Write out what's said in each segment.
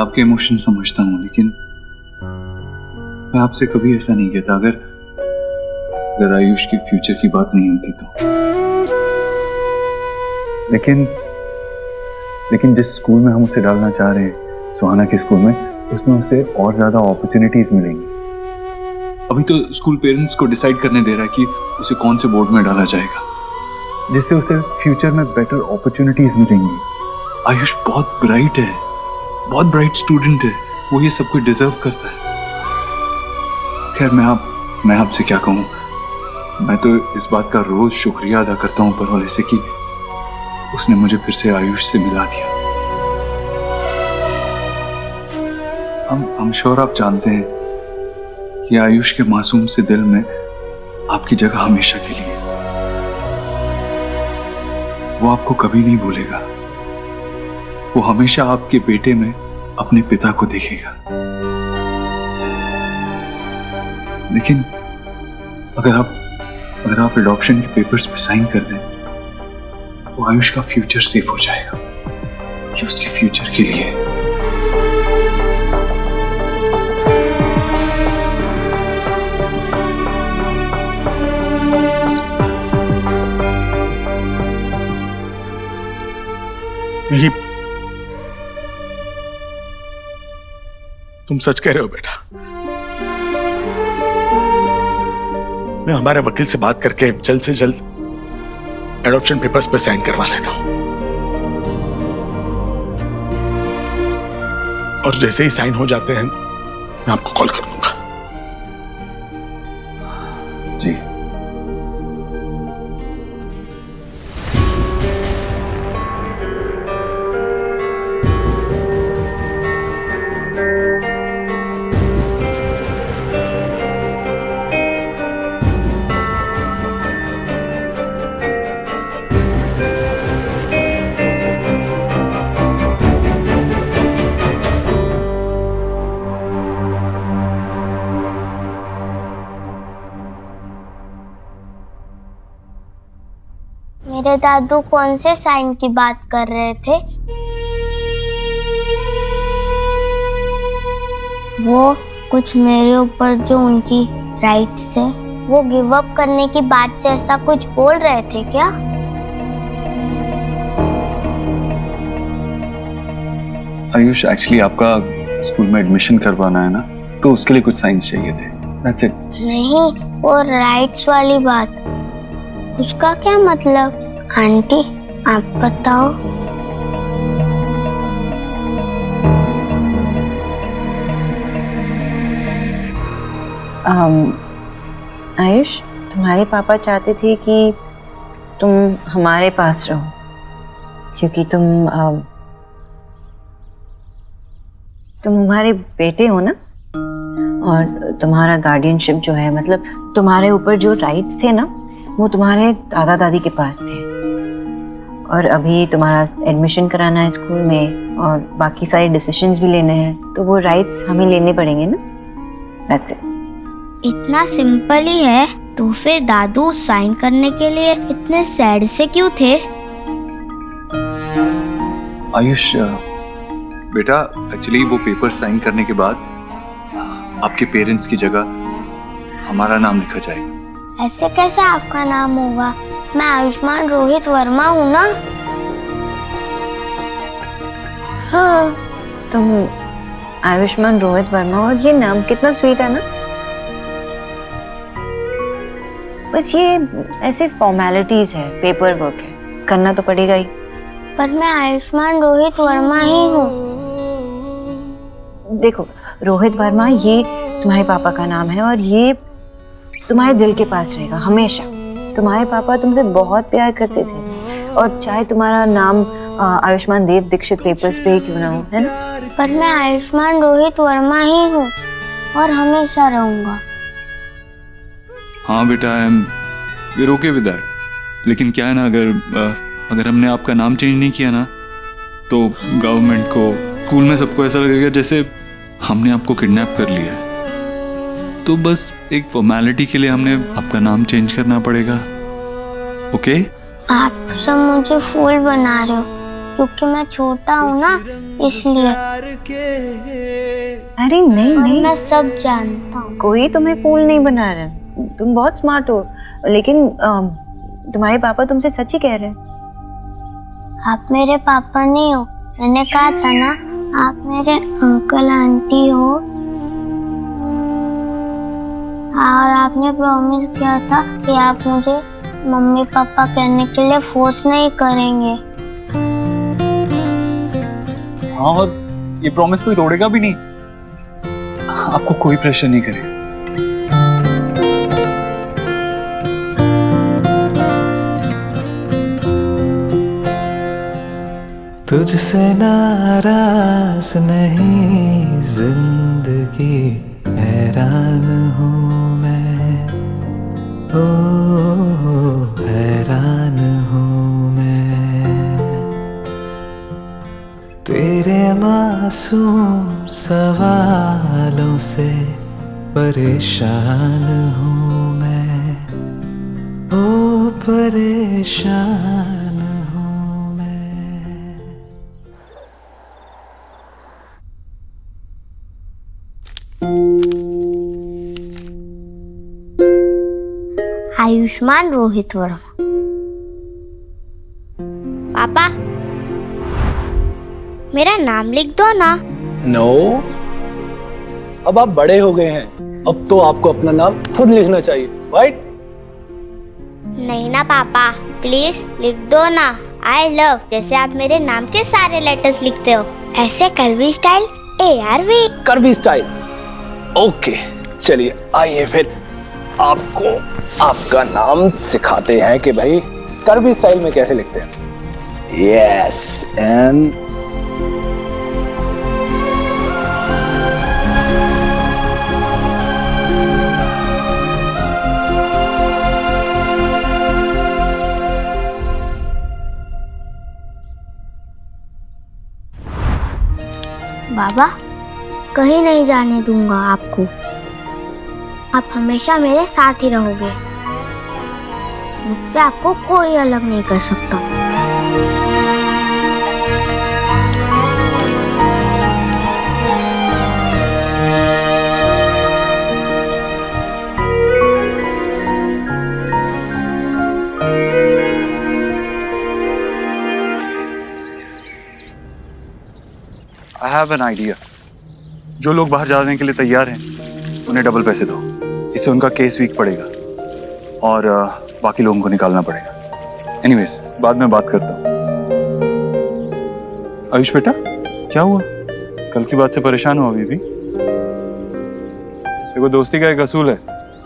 आपके इमोशन समझता हूँ, लेकिन मैं आपसे कभी ऐसा नहीं कहता अगर आयुष के फ्यूचर की बात नहीं होती तो। लेकिन जिस स्कूल में हम उसे डालना चाह रहे हैं, सुहाना के स्कूल में, उसमें उसे और ज्यादा अपॉर्चुनिटीज मिलेंगी। अभी तो स्कूल पेरेंट्स को डिसाइड करने दे रहा है कि उसे कौन से बोर्ड में डाला जाएगा, जिससे उसे फ्यूचर में बेटर अपॉर्चुनिटीज मिलेंगी। आयुष बहुत ब्राइट है, बहुत ब्राइट स्टूडेंट है, वो ये सब कुछ डिजर्व करता है। खैर मैं आपसे क्या कहूँ, मैं तो इस बात का रोज शुक्रिया अदा करता हूँ ऊपर वाले से कि उसने मुझे फिर से आयुष से मिला दिया। हम श्योर आप जानते हैं कि आयुष के मासूम से दिल में आपकी जगह हमेशा के लिए। वो आपको कभी नहीं भूलेगा, वो हमेशा आपके बेटे में अपने पिता को देखेगा। लेकिन अगर आप एडॉप्शन के पेपर्स पे साइन कर दें तो आयुष का फ्यूचर सेफ हो जाएगा। ये उसके फ्यूचर के लिए है। यही तुम सच कह रहे हो बेटा। मैं हमारे वकील से बात करके जल्द से जल्द एडॉप्शन पेपर्स पे साइन करवा लेता हूं, और जैसे ही साइन हो जाते हैं मैं आपको कॉल कर दूंगा। जी। मेरे दादू कौन से साइन की बात कर रहे थे? वो कुछ मेरे ऊपर जो उनकी राइट्स है वो गिव अप करने की बात से ऐसा कुछ बोल रहे थे क्या? आयुष, एक्चुअली आपका स्कूल में एडमिशन करवाना है ना, तो उसके लिए कुछ साइंस चाहिए थे। That's it। नहीं, वो राइट्स वाली बात, उसका क्या मतलब? आंटी आप बताओ। आयुष, तुम्हारे पापा चाहते थे कि तुम हमारे पास रहो, क्योंकि तुम हमारे बेटे हो ना, और तुम्हारा गार्डियनशिप जो है, मतलब तुम्हारे ऊपर जो राइट्स थे ना, वो तुम्हारे दादा दादी के पास थे। और अभी तुम्हारा एडमिशन कराना है स्कूल में और बाकी सारे डिसीजंस भी लेने हैं, तो वो राइट्स हमें लेने पड़ेंगे ना। That's it। इतना सिंपल ही है, तो फिर दादू साइन करने के लिए इतने सैड से क्यों थे? आयुष बेटा, एक्चुअली वो पेपर साइन करने के बाद आपके पेरेंट्स की जगह हमारा नाम लिखा जाएगा। ऐसे कैसे आपका नाम होगा? मैं आयुष्मान रोहित वर्मा हूँ ना। हाँ, तुम आयुष्मान रोहित वर्मा, और ये नाम कितना स्वीट है ना। बस ये ऐसे फॉर्मेलिटीज है, पेपर वर्क है, करना तो पड़ेगा ही। पर मैं आयुष्मान रोहित वर्मा ही हूँ। देखो रोहित वर्मा, ये तुम्हारे पापा का नाम है और ये तुम्हारे दिल के पास रहेगा हमेशा। तुम्हारे पापा तुमसे बहुत प्यार करते थे, और चाहे तुम्हारा नाम आयुष्मान देव दीक्षित पेपर्स पे ही क्यों ना हो, है ना। पर मैं आयुष्मान रोहित वर्मा ही हूँ और हमेशा रहूंगा। हाँ बेटा, I am we okay with that. लेकिन क्या है ना, अगर हमने आपका नाम चेंज नहीं किया ना, तो गवर्नमेंट को, स्कूल में सबको ऐसा लगेगा जैसे हमने आपको किडनैप कर लिया है। तो बस एक फॉर्मेलिटी के लिए हमने आपका नाम चेंज करना पड़ेगा। ओके? आप सब मुझे फूल बना रहे हो। क्योंकि मैं छोटा हूँ ना, इसलिए। अरे नहीं और नहीं, मैं सब जानता हूँ। कोई तुम्हें फूल नहीं बना रहा, तुम बहुत स्मार्ट हो, लेकिन तुम्हारे पापा तुमसे सच ही कह रहे हैं। आप मेरे पापा नहीं हो, मैंने कहा था ना, आप मेरे अंकल आंटी हो। और आपने प्रॉमिस किया था कि आप मुझे मम्मी पापा कहने के लिए फोर्स नहीं करेंगे। हाँ, और ये प्रॉमिस कोई तोड़ेगा भी नहीं। आपको कोई प्रेशर नहीं करे। तुझसे नाराज नहीं जिंदगी, हैरान हूँ मैं, ओ हैरान हूँ मैं। तेरे मासूम सवालों से परेशान हूँ मैं, ओ परेशान हूँ मैं। आयुष्मान रोहित वर्मा। पापा, मेरा नाम लिख दो ना। नो, अब आप बड़े हो गए हैं, अब तो आपको अपना नाम खुद लिखना चाहिए, राइट? नहीं ना पापा, प्लीज लिख दो ना। आई लव जैसे आप मेरे नाम के सारे लेटर्स लिखते हो, ऐसे curvy style ARV। Curvy style, okay. चलिए आइए फिर आपको आपका नाम सिखाते हैं कि भाई कर्वी स्टाइल में कैसे लिखते हैं। यस, एंड बाबा, कहीं नहीं जाने दूंगा आपको। आप हमेशा मेरे साथ ही रहोगे। मुझसे आपको कोई अलग नहीं कर सकता। I have an idea. जो लोग बाहर जाने के लिए तैयार हैं उन्हें डबल पैसे दो, इससे उनका केस वीक पड़ेगा और बाकी लोगों को निकालना पड़ेगा। एनीवेज, बाद में बात करता हूँ। आयुष बेटा, क्या हुआ? कल की बात से परेशान हो अभी भी? देखो, दोस्ती का एक असूल है,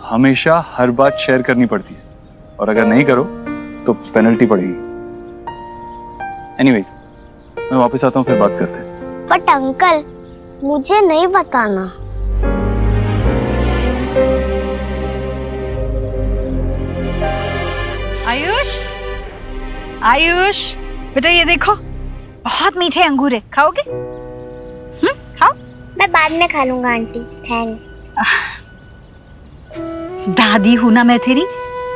हमेशा हर बात शेयर करनी पड़ती है, और अगर नहीं करो तो पेनल्टी पड़ेगी। एनीवेज, मैं वापस आता हूँ, फिर बात करते हैं। बट अंकल, मुझे नहीं बताना। आयुष, आयुष बेटा, ये देखो बहुत मीठे अंगूर है, खाओगे? खाओ। मैं बाद में खा लूंगा आंटी, थैंक्स। दादी हूं ना मैं तेरी,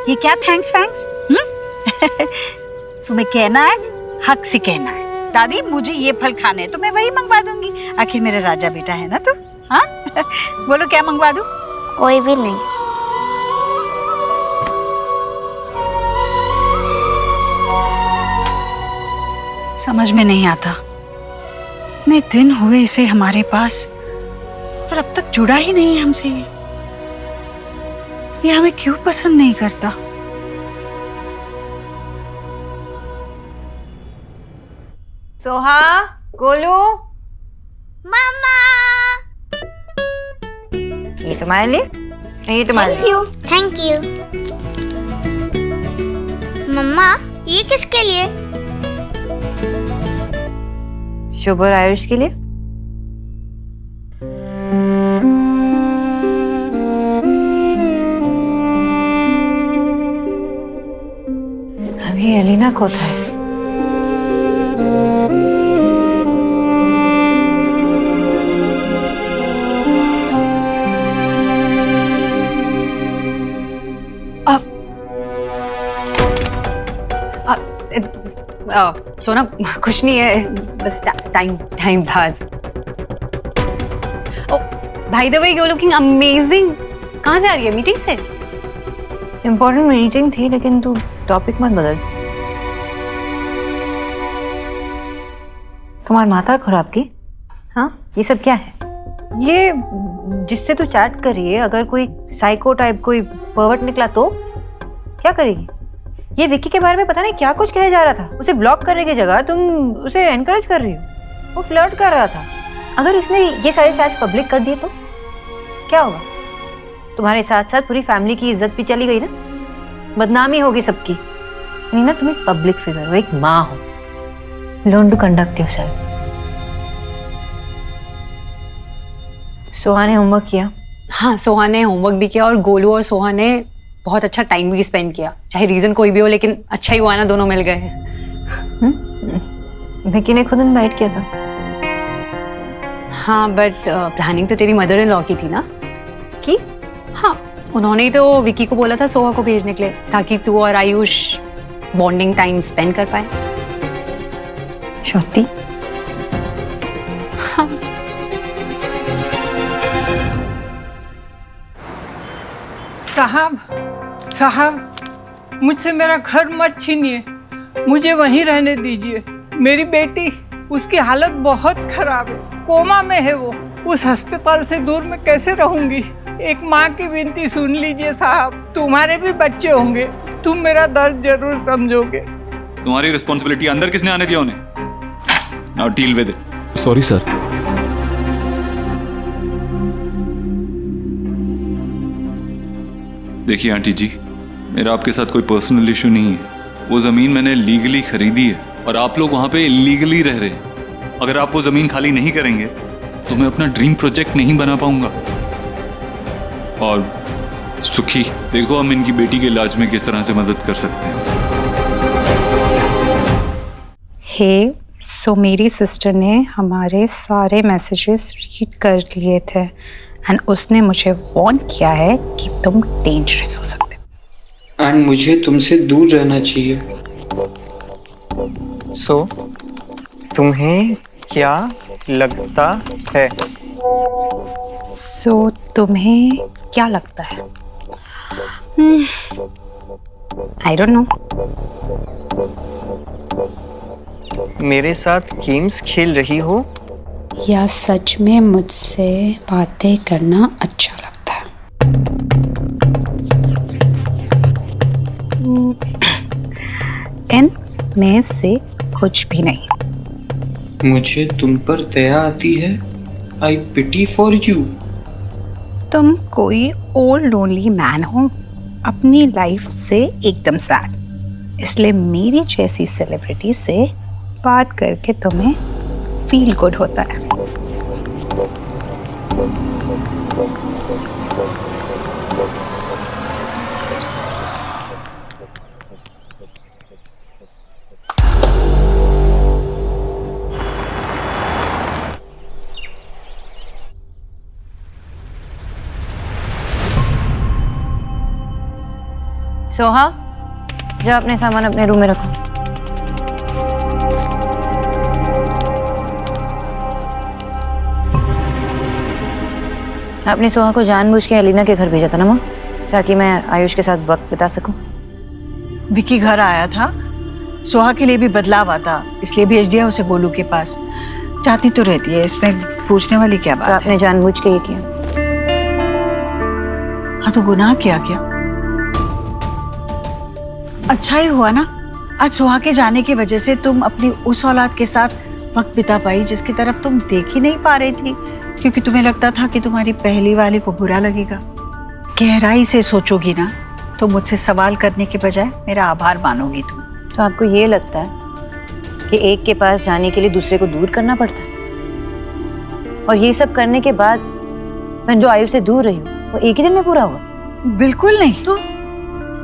ये क्या थैंक्स वैंक्स? तुम्हें कहना है, हक से कहना है, दादी मुझे ये फल खाने हैं तो मैं वही मंगवा दूंगी, आखिर मेरा राजा बेटा है ना तू। हाँ बोलो क्या मंगवा दूं? कोई भी नहीं। समझ में नहीं आता, इतने दिन हुए इसे हमारे पास, पर अब तक जुड़ा ही नहीं है हमसे। ये हमें क्यों पसंद नहीं करता? सोहा, गोलू, मामा, ये तुम्हारे लिए, ये तुम्हारे लिए। Thank you. मम्मा, ये किसके लिए? शुभ और आयुष के लिए। अभी एलिना कोথায় है? सोना कुछ नहीं है, बस टाइम पास। ओ भाई the way you looking amazing. कहाँ से आ रही है, मीटिंग से? इम्पोर्टेंट मीटिंग थी, लेकिन तू टॉपिक मत बदल। तुम्हारी माता खराब की? हाँ, ये सब क्या है? ये जिससे तू चैट कर रही है, अगर कोई साइको टाइप कोई पर्वर्ट निकला तो क्या करेगी? ये विक्की के बारे में पता नहीं क्या कुछ कहा जा रहा था। उसे ब्लॉक करने की जगह तुम उसे एनकरेज कर रही हो। वो फ्लर्ट कर रहा था। अगर इसने ये सारे चैट्स पब्लिक कर दिए तो क्या होगा? तुम्हारे साथ साथ पूरी फैमिली की इज्जत भी चली गई ना, बदनामी होगी सबकी। नहीं ना, तुम एक पब्लिक फिगर हो, एक माँ हो। Learn to conduct yourself. Soha ने होमवर्क किया? हाँ, सोहा ने होमवर्क भी किया और गोलू और सोहा ने बहुत अच्छा टाइम भी स्पेंड किया। चाहे रीजन कोई भी हो, लेकिन अच्छा ही हुआ ना, दोनों मिल गए। विक्की ने खुद इनवाइट किया था। हाँ, बट प्लानिंग तो तेरी मदर इन लॉ की थी ना? की? हाँ, उन्होंने ही तो विक्की को बोला था सोहा को भेजने के लिए, ताकि तू और आयुष बॉन्डिंग टाइम स्पेंड कर पाए। श्रुति, हाँ। साहब, मुझसे मेरा घर मत छीनिए, मुझे वहीं रहने दीजिए। मेरी बेटी, उसकी हालत बहुत खराब है, कोमा में है वो। उस अस्पताल से दूर मैं कैसे रहूंगी? एक माँ की विनती सुन लीजिए साहब, तुम्हारे भी बच्चे होंगे, तुम मेरा दर्द जरूर समझोगे। तुम्हारी रिस्पॉन्सिबिलिटी अंदर किसने आने दिया उन्हें? Now deal with it. Sorry sir. देखिए आंटी जी, मेरा आपके साथ कोई पर्सनल इशू नहीं है। वो ज़मीन मैंने लीगली खरीदी है और आप लोग वहाँ पे इलीगली रह रहे हैं। अगर आप वो ज़मीन खाली नहीं करेंगे तो मैं अपना ड्रीम प्रोजेक्ट नहीं बना पाऊंगा। और सुखी, देखो हम इनकी बेटी के इलाज में किस तरह से मदद कर सकते हैं। हे, सो मेरी सिस्टर ने हमारे सारे मैसेजेस रीड कर लिए थे एंड उसने मुझे वार्न किया है कि तुम डेंजरस हो सकते हो एंड मुझे तुमसे दूर रहना चाहिए। सो तुम्हें क्या लगता है? सो तुम्हें क्या लगता है? I don't know. मेरे साथ गेम्स खेल रही हो या सच में मुझसे बातें करना अच्छा लगता है? इन में से कुछ भी नहीं। मुझे तुम पर दया आती है। आई पिटी फॉर यू। तुम कोई ओल्ड लोनली मैन हो, अपनी लाइफ से एकदम सैड, इसलिए मेरी जैसी सेलिब्रिटी से बात करके तुम्हें फील गुड होता है। सोहा, जा अपने सामान अपने रूम में रखो। आपने सोहा को जानबूझ के एलिना के घर भेजा था ना माँ, ताकि मैं आयुष के साथ वक्त बिता सकूं। विक्की घर आया था, सोहा के लिए भी बदलाव आता, इसलिए भेज दिया उसे गोलू के पास। चाहती तो रहती है, इसमें पूछने वाली क्या बात तो आपने जानबूझ के ये किया? हाँ, तो गुनाह क्या क्या? अच्छा ही हुआ ना, आज सोहा के जाने की वजह से तुम अपनी उस औलाद के साथ वक्त बिता पाई जिसकी तरफ तुम देख ही नहीं पा रही थी, क्योंकि तुम्हें लगता था कि तुम्हारी पहली वाली को बुरा लगेगा। गहराई से सोचोगी ना तो मुझसे सवाल करने के बजाय मेरा आभार मानोगी तुम। तो आपको ये लगता है कि एक के पास जाने के लिए दूसरे को दूर करना पड़ता है? और ये सब करने के बाद मैं जो आयु से दूर रही हूँ वो एक ही दिन में पूरा हुआ? बिल्कुल नहीं। तो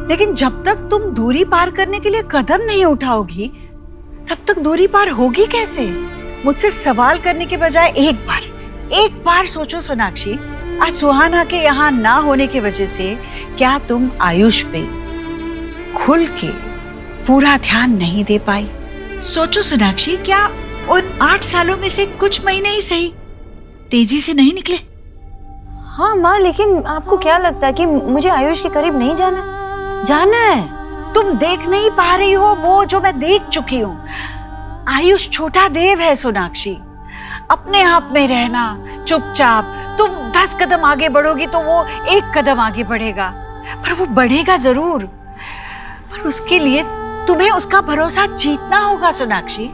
लेकिन जब तक तुम दूरी पार करने के लिए कदम नहीं उठाओगी तब तक दूरी पार होगी कैसे? मुझसे सवाल करने के बजाय एक बार सोचो सोनाक्षी, आज सुहाना के यहाँ ना होने की वजह से क्या तुम आयुष पे खुल के पूरा ध्यान नहीं दे पाई? सोचो सोनाक्षी, क्या उन 8 सालों में से कुछ महीने ही सही तेजी से नहीं निकले? हाँ माँ, लेकिन आपको क्या लगता है कि मुझे आयुष के करीब नहीं जाना? जाना है। तुम देख नहीं पा रही हो वो जो मैं देख चुकी हूँ। आयुष छोटा देव है सोनाक्षी। अपने आप में रहना, चुपचाप। तुम 10 कदम आगे बढ़ोगी तो वो 1 कदम आगे बढ़ेगा, पर वो बढ़ेगा जरूर। पर उसके लिए तुम्हें उसका भरोसा जीतना होगा सोनाक्षी,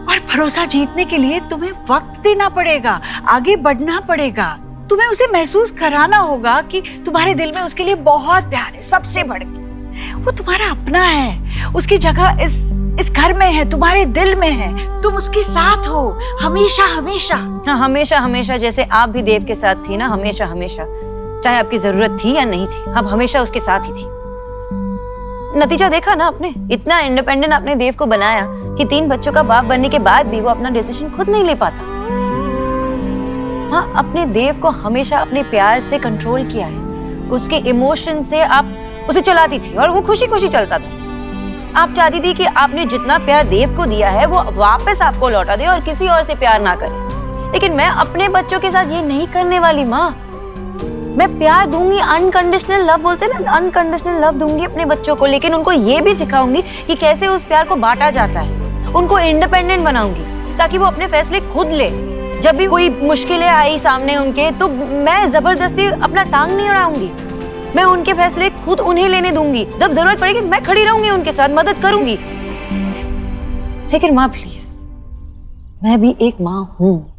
और भरोसा जीतने के लिए तुम्हें वक्त देना पड़ेगा, आगे बढ़ना पड़ेगा। तुम्हें उसे महसूस कराना होगा कि तुम्हारे दिल में उसके लिए बहुत प्यार है, सबसे बढ़ के। वो तुम्हारा अपना है, उसकी जगह इस घर में है, तुम्हारे दिल में है। तुम उसके साथ हो हमेशा हमेशा। हाँ, हमेशा हमेशा, जैसे आप भी देव के साथ थी ना, हमेशा हमेशा। चाहे आपकी जरूरत थी या नहीं थी, अब हमेशा उसके साथ ही थी। नतीजा देखा ना आपने, इतना इंडिपेंडेंट आपने देव को बनाया कि 3 बच्चों का बाप बनने के बाद भी वो अपना डिसीजन खुद नहीं ले पाता। हाँ, अपने देव को हमेशा अपने प्यार से कंट्रोल किया है, उसके इमोशन से आप उसे चलाती थी और वो खुशी खुशी चलता था। आप चाहती थी कि आपने जितना प्यार देव को दिया है वो वापस आपको लौटा दे और किसी और से प्यार ना करे। लेकिन मैं अपने बच्चों के साथ ये नहीं करने वाली माँ। मैं प्यार दूंगी, अनकंडीशनल लव बोलते हैं ना, अनकंडीशनल लव दूंगी अपने बच्चों को, लेकिन उनको ये भी सिखाऊंगी कि कैसे उस प्यार को बांटा जाता है। उनको इंडिपेंडेंट बनाऊंगी ताकि वो अपने फैसले खुद ले। जब भी कोई मुश्किलें आई सामने उनके, तो मैं जबरदस्ती अपना टांग नहीं अड़ाऊंगी। मैं उनके फैसले खुद उन्हें लेने दूंगी। जब जरूरत पड़ेगी मैं खड़ी रहूंगी, उनके साथ मदद करूंगी। लेकिन माँ प्लीज, मैं भी एक माँ हूँ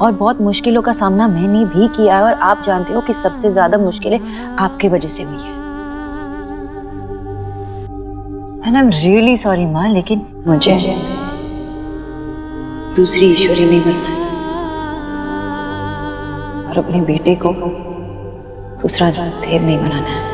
और बहुत मुश्किलों का सामना मैंने भी किया है, और आप जानते हो कि सबसे ज्यादा मुश्किलें आपके वजह से हुई है। And I am really sorry माँ, लेकिन मुझे दूसरी ईश्वरी नहीं बनना है और अपने बेटे को दूसरा देव नहीं बनाना है।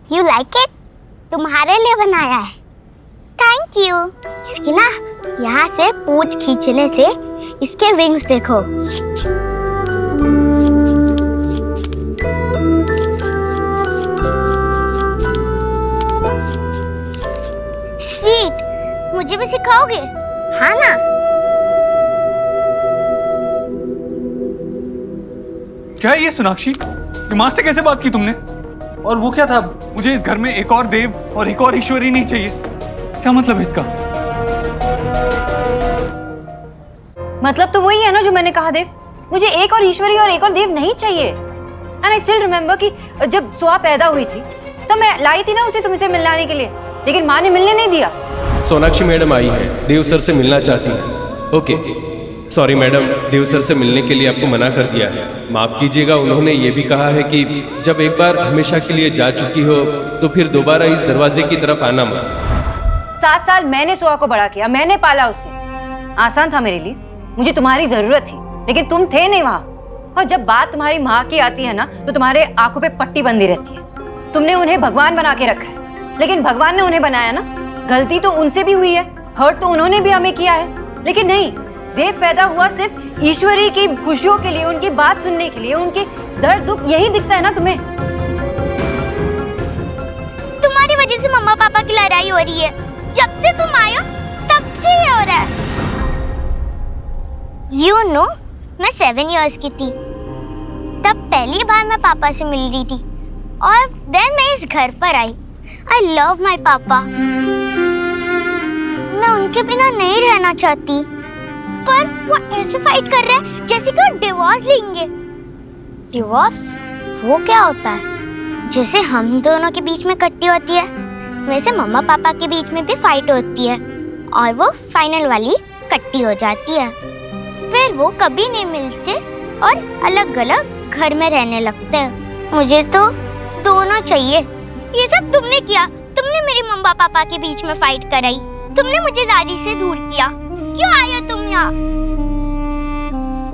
You like it? तुम्हारे लिए बनाया है। Thank you. इसकी ना यहाँ से पूंछ खींचने से इसके विंग्स देखो। स्वीट, मुझे भी सिखाओगे? हाँ ना? क्या है ये सोनाक्षी? ये माँ से कैसे बात की तुमने? और वो क्या था? मुझे इस घर में एक और देव और एक और ईश्वरी नहीं चाहिए। क्या मतलब है इसका? मतलब तो वही है ना जो मैंने कहा देव। मुझे एक और ईश्वरी और एक और देव नहीं चाहिए। एंड आई स्टिल रिमेम्बर कि जब सुहा पैदा हुई थी तब मैं लाई थी ना उसे तुमसे मिलाने के लिए, लेकिन माँ ने मिलने नहीं दिया। सोनाक्षी मैडम आई है, देव सर से मिलना चाहती हैं। ओके, सॉरी मैडम, देव सर से मिलने के लिए आपको मना कर दिया है। माफ कीजिएगा, उन्होंने ये भी कहा है कि जब एक बार हमेशा के लिए जा चुकी हो तो फिर दोबारा इस दरवाजे की तरफ आना मत। 7 साल मैंने सुहा को बड़ा किया, मैंने पाला उसे। आसान था मेरे लिए, मुझे तुम्हारी जरूरत थी, लेकिन तुम थे नहीं वहाँ। और जब बात तुम्हारी माँ की आती है ना, तो तुम्हारे आंखों पे पट्टी बंधी रहती है। तुमने उन्हें भगवान बना के रखा है, लेकिन भगवान ने उन्हें बनाया ना। गलती तो उनसे भी हुई है, हर्ट तो उन्होंने भी हमें किया है, लेकिन नहीं, देव पैदा हुआ सिर्फ ईश्वरी की खुशियों के लिए, उनकी बात सुनने के लिए, उनके दर्द दुख यही दिखता है ना तुम्हें। तुम्हारी वजह से मम्मा पापा की लड़ाई हो रही है। जब से तुम आए हो तब से ये हो रहा है। You know, मैं 7 years की थी तब पहली बार मैं पापा से मिल रही थी, और देन मैं इस घर पर आई। I love my पापा। मैं उनके बिना नहीं रहना चाहती। पर वो ऐसे फाइट कर रहे हैं जैसे कि वो डिवोर्स लेंगे। डिवोर्स वो क्या होता है? जैसे हम दोनों के बीच में कट्टी होती है, वैसे मम्मा पापा के बीच में भी फाइट होती है और वो फाइनल वाली कट्टी हो जाती है। फिर वो कभी नहीं मिलते और अलग अलग घर में रहने लगते हैं। मुझे तो दोनों चाहिए। ये सब तुमने किया, तुमने मेरे मम्मा पापा के बीच में फाइट कराई, तुमने मुझे दादी से दूर किया। क्यों आए हो तुम यहाँ?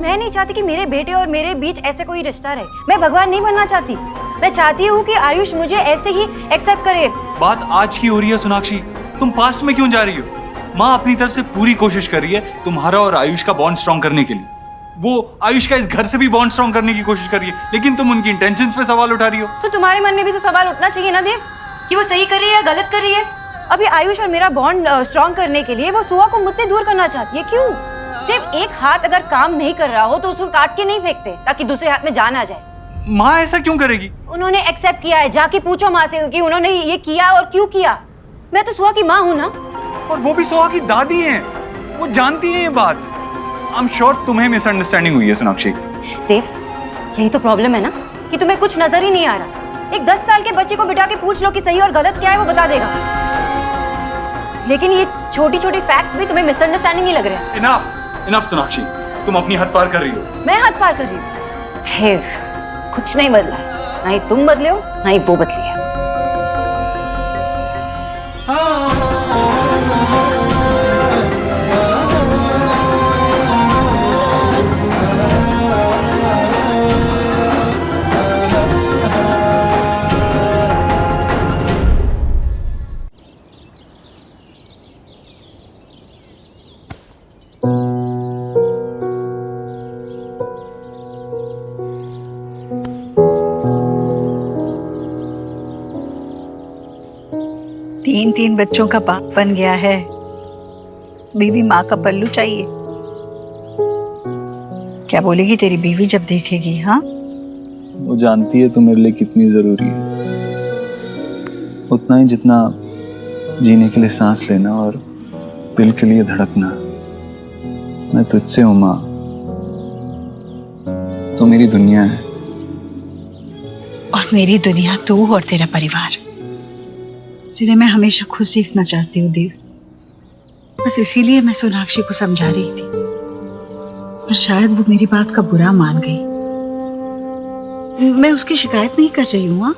मैं नहीं चाहती कि मेरे बेटे और मेरे बीच ऐसे कोई रिश्ता रहे। मैं भगवान नहीं बनना चाहती। मैं चाहती हूँ कि आयुष मुझे ऐसे ही एक्सेप्ट करे। बात आज की हो रही है सोनाक्षी, तुम पास्ट में क्यों जा रही हो? माँ अपनी तरफ से पूरी कोशिश कर रही है तुम्हारा और आयुष का बॉन्ड स्ट्रॉन्ग करने के लिए। वो आयुष का इस घर से भी बॉन्ड स्ट्रॉन्ग करने की कोशिश कर रही है, लेकिन तुम उनकी इंटेंशंस पे सवाल उठा रही हो। तो तुम्हारे मन में भी तो सवाल उठना चाहिए ना देव, कि वो सही कर रही है या गलत कर रही है। अभी आयुष और मेरा बॉन्ड स्ट्रॉन्ग करने के लिए वो सुहा को मुझसे दूर करना चाहती है। क्यों? जब एक हाथ अगर काम नहीं कर रहा हो तो उसको काट के नहीं फेंकते ताकि दूसरे हाथ में जान आ जाए। माँ ऐसा क्यों करेगी? उन्होंने एक्सेप्ट किया है। जाके पूछो माँ से कि उन्होंने ये किया और क्यों किया। मैं तो सुहा की माँ हूँ ना। और वो भी सुहा की दादी हैं, वो जानती है ये बात। आई एम श्योर तुम्हें मिसअंडरस्टैंडिंग हुई है सोनाक्षी। देव, यही तो प्रॉब्लम है ना कि तुम्हें कुछ नजर ही नहीं आ रहा। एक 10 साल के बच्चे को बिठा के पूछ लो कि सही और गलत क्या है, वो बता देगा। लेकिन ये छोटी छोटी फैक्ट्स भी तुम्हें मिसअंडरस्टैंडिंग ही लग रहे हैं। इनफ सोनाक्षी, तुम अपनी हद पार कर रही हो। मैं हद पार कर रही हूँ? देव, कुछ नहीं बदला है। ना ही तुम बदले हो, ना ही वो बदली है। तीन बच्चों का बाप बन गया है, बीवी माँ का पल्लू चाहिए। क्या बोलेगी तेरी बीवी जब देखेगी? हाँ, वो जानती है तुम मेरे लिए कितनी जरूरी है, उतना ही जितना जीने के लिए सांस लेना और दिल के लिए धड़कना। मैं तुझसे हूं माँ, तो मेरी दुनिया है। और मेरी दुनिया तू और तेरा परिवार, जिन्हें मैं हमेशा खुश देखना चाहती हूँ देव। बस इसीलिए मैं सोनाक्षी को समझा रही थी, पर शायद वो मेरी बात का बुरा मान गई। मैं उसकी शिकायत नहीं कर रही हूँ।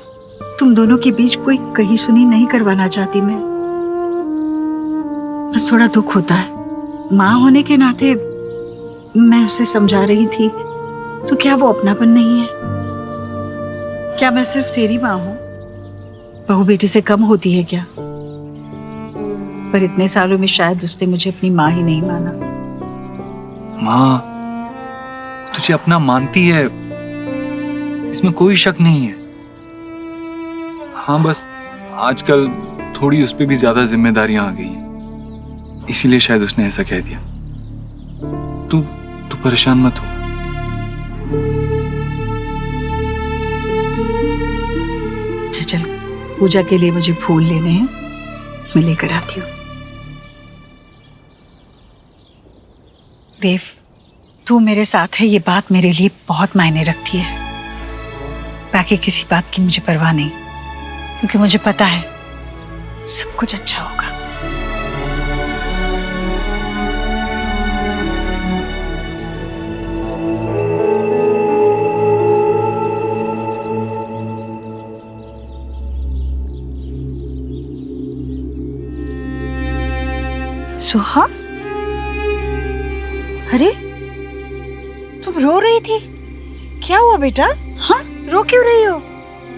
तुम दोनों के बीच कोई कही सुनी नहीं करवाना चाहती मैं। बस थोड़ा दुख होता है। माँ होने के नाते मैं उसे समझा रही थी, तो क्या वो अपनापन नहीं है? क्या मैं सिर्फ तेरी माँ हूँ? बहू बेटी से कम होती है क्या? पर इतने सालों में शायद उसने मुझे अपनी माँ ही नहीं माना। माँ तुझे अपना मानती है, इसमें कोई शक नहीं है। हाँ, बस आजकल थोड़ी उस पे भी ज्यादा जिम्मेदारियां आ गई हैं, इसीलिए शायद उसने ऐसा कह दिया। तू परेशान मत हो। चल, पूजा के लिए मुझे फूल लेने हैं, मैं लेकर आती हूँ। देव, तू मेरे साथ है, ये बात मेरे लिए बहुत मायने रखती है। बाकी किसी बात की मुझे परवाह नहीं, क्योंकि मुझे पता है सब कुछ अच्छा होगा। सुहा, अरे तुम रो रही थी, क्या हुआ बेटा? हाँ, रो क्यों रही हो?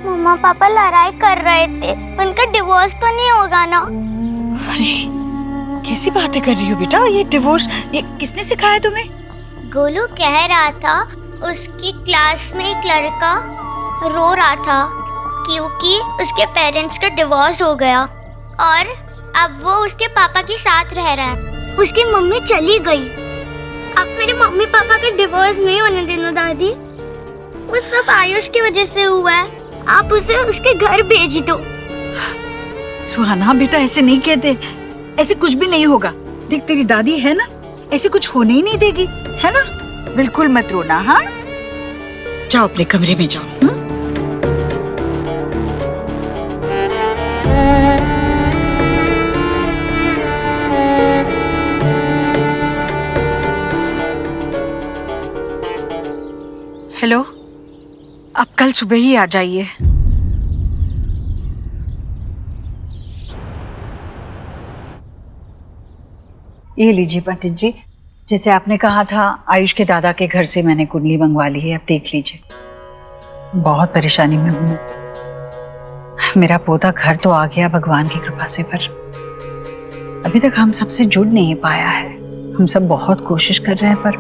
मम्मा पापा लड़ाई कर रहे थे, उनका डिवोर्स तो नहीं होगा ना? अरे कैसी बातें कर रही हो बेटा? ये डिवोर्स ये किसने सिखाया तुम्हें? गोलू कह रहा था उसकी क्लास में एक लड़का रो रहा था क्योंकि उसके पेरेंट्स का डिवोर्स हो गया और अब वो उसके पापा के साथ रह रहा है। उसकी मम्मी चली गई। अब मेरे मम्मी पापा का डिवोर्स नहीं होने देना दादी। वो सब आयुष की वजह से हुआ है। आप उसे उसके घर भेज दो। सुहाना बेटा, ऐसे नहीं कहते, ऐसे कुछ भी नहीं होगा। देख तेरी दादी है ना, ऐसे कुछ होने ही नहीं देगी, है ना? बिल्कुल मत रोना, हाँ? जाओ अपने कमरे में जाओ। हेलो, आप कल सुबह ही आ जाइए। ये लीजिए पंडित जी, जैसे आपने कहा था आयुष के दादा के घर से मैंने कुंडली मंगवा ली है, अब देख लीजिए। बहुत परेशानी में हूँ। मेरा पोता घर तो आ गया भगवान की कृपा से, पर अभी तक हम सबसे जुड़ नहीं पाया है। हम सब बहुत कोशिश कर रहे हैं, पर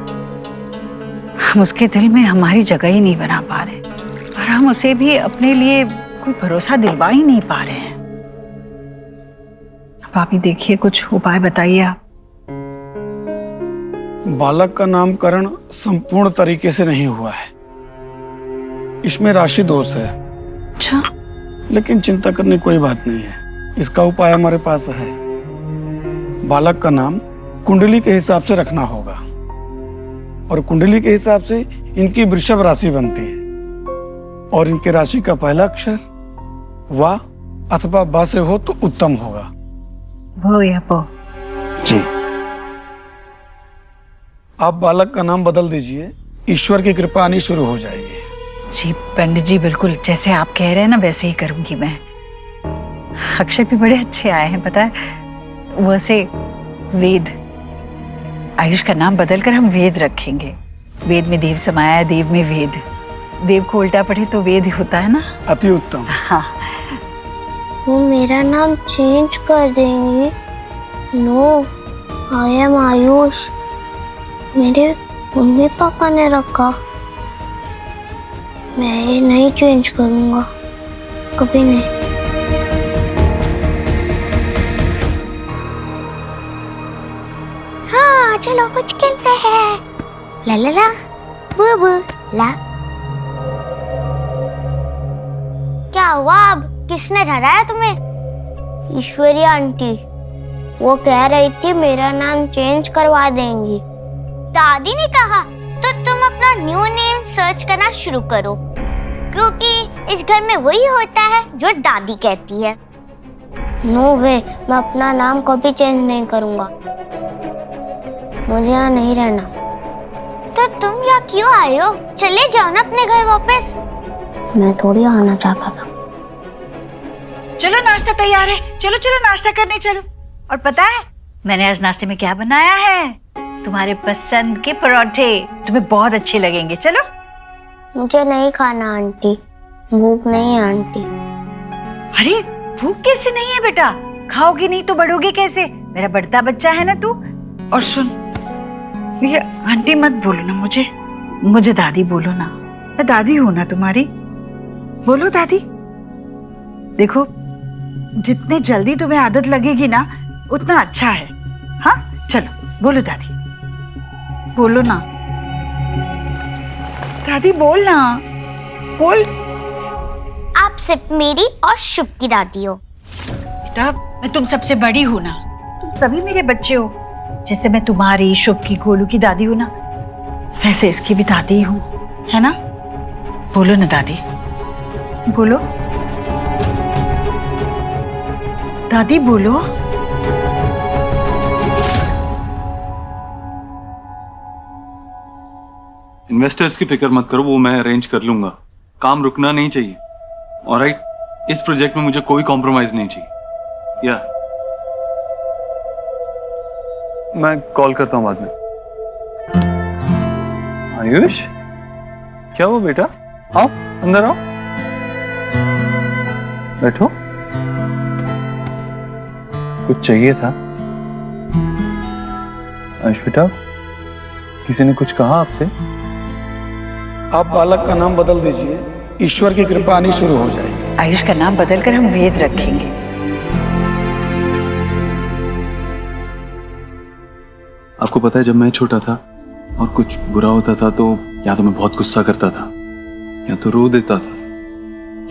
हम उसके दिल में हमारी जगह ही नहीं बना पा रहे, और हम उसे भी अपने लिए कोई भरोसा दिलवा ही नहीं पा रहे हैं। अब आप ही देखिए, कुछ उपाय बताइए आप। बालक का नामकरण संपूर्ण तरीके से नहीं हुआ है, इसमें राशि दोष है। अच्छा, लेकिन चिंता करने कोई बात नहीं है, इसका उपाय हमारे पास है। बालक का नाम कुंडली के हिसाब से रखना होगा, और कुंडली के हिसाब से इनकी वृषभ राशि बनती है, और इनके राशि का पहला अक्षर वा अथवा बा से हो तो उत्तम होगा। वो या वो। जी, आप बालक का नाम बदल दीजिए, ईश्वर की कृपा आनी शुरू हो जाएगी। जी पंडित जी, बिल्कुल जैसे आप कह रहे हैं ना वैसे ही करूंगी मैं। अक्षर भी बड़े अच्छे आए हैं, पता है। वैसे वेद, आयुष का नाम बदलकर हम वेद रखेंगे। वेद में देव समाया है, देव में वेद। देव को उल्टा पढ़े तो वेद ही होता है ना। अति उत्तम। हाँ, वो मेरा नाम चेंज कर देंगे। No, I am Ayush. मेरे मम्मी पापा ने रखा, मैं ये नहीं चेंज करूंगा, कभी नहीं। हाँ चलो कुछ खेलते हैं। ला ला ला, बू बू ला। क्या हुआ अब? किसने डराया तुम्हें? ईश्वरी आंटी, वो कह रही थी मेरा नाम चेंज करवा देंगी। दादी ने कहा तो तुम अपना न्यू नेम सर्च करना शुरू करो, क्योंकि इस घर में वही होता है जो दादी कहती है। नो वे, मैं अपना नाम कभी चेंज नहीं करूंगा। मुझे यहाँ नहीं रहना। तो तुम यहाँ क्यों आए हो? चले जाओ ना अपने घर वापस। मैं थोड़ी आना चाहता था। चलो नाश्ता तैयार है, चलो चलो नाश्ता करने चलो। और पता है मैंने आज नाश्ते में क्या बनाया है? तुम्हारे पसंद के परोठे, तुम्हें बहुत अच्छे लगेंगे। चलो। मुझे नहीं खाना आंटी, भूख नहीं है आंटी। अरे भूख कैसे नहीं है बेटा? खाओगी नहीं तो बढ़ोगे कैसे? मेरा बढ़ता बच्चा है ना तू। और सुन, ये आंटी मत बोलो ना मुझे, मुझे दादी बोलो ना। मैं दादी हूं ना तुम्हारी। बोलो दादी। देखो, जितने जल्दी तुम्हें आदत लगेगी ना उतना अच्छा है। हाँ चलो बोलो दादी, बोलो ना दादी, बोल ना, बोल। आप सिर्फ मेरी और शुभ की दादी हो। बेटा मैं तुम सबसे बड़ी हूं ना, तुम सभी मेरे बच्चे हो। जैसे मैं तुम्हारी, शुभ की, गोलू की दादी हूं ना, वैसे इसकी भी दादी हूं, है ना? बोलो ना दादी, बोलो दादी, बोलो। इन्वेस्टर्स की फिक्र मत करो, वो मैं अरेंज कर लूंगा। काम रुकना नहीं चाहिए। ऑलराइट, इस प्रोजेक्ट में मुझे कोई कॉम्प्रोमाइज नहीं चाहिए। या मैं कॉल करता हूं बाद में। आयुष, क्या हुआ बेटा? आओ अंदर आओ, बैठो। कुछ चाहिए था? आयुष बेटा, किसी ने कुछ कहा आपसे? आप बालक का नाम बदल दीजिए, ईश्वर की कृपा आनी शुरू हो जाएगी। आयुष का नाम बदलकर हम वेद रखेंगे। आपको पता है, जब मैं छोटा था और कुछ बुरा होता था तो या तो मैं बहुत गुस्सा करता था, या तो रो देता था,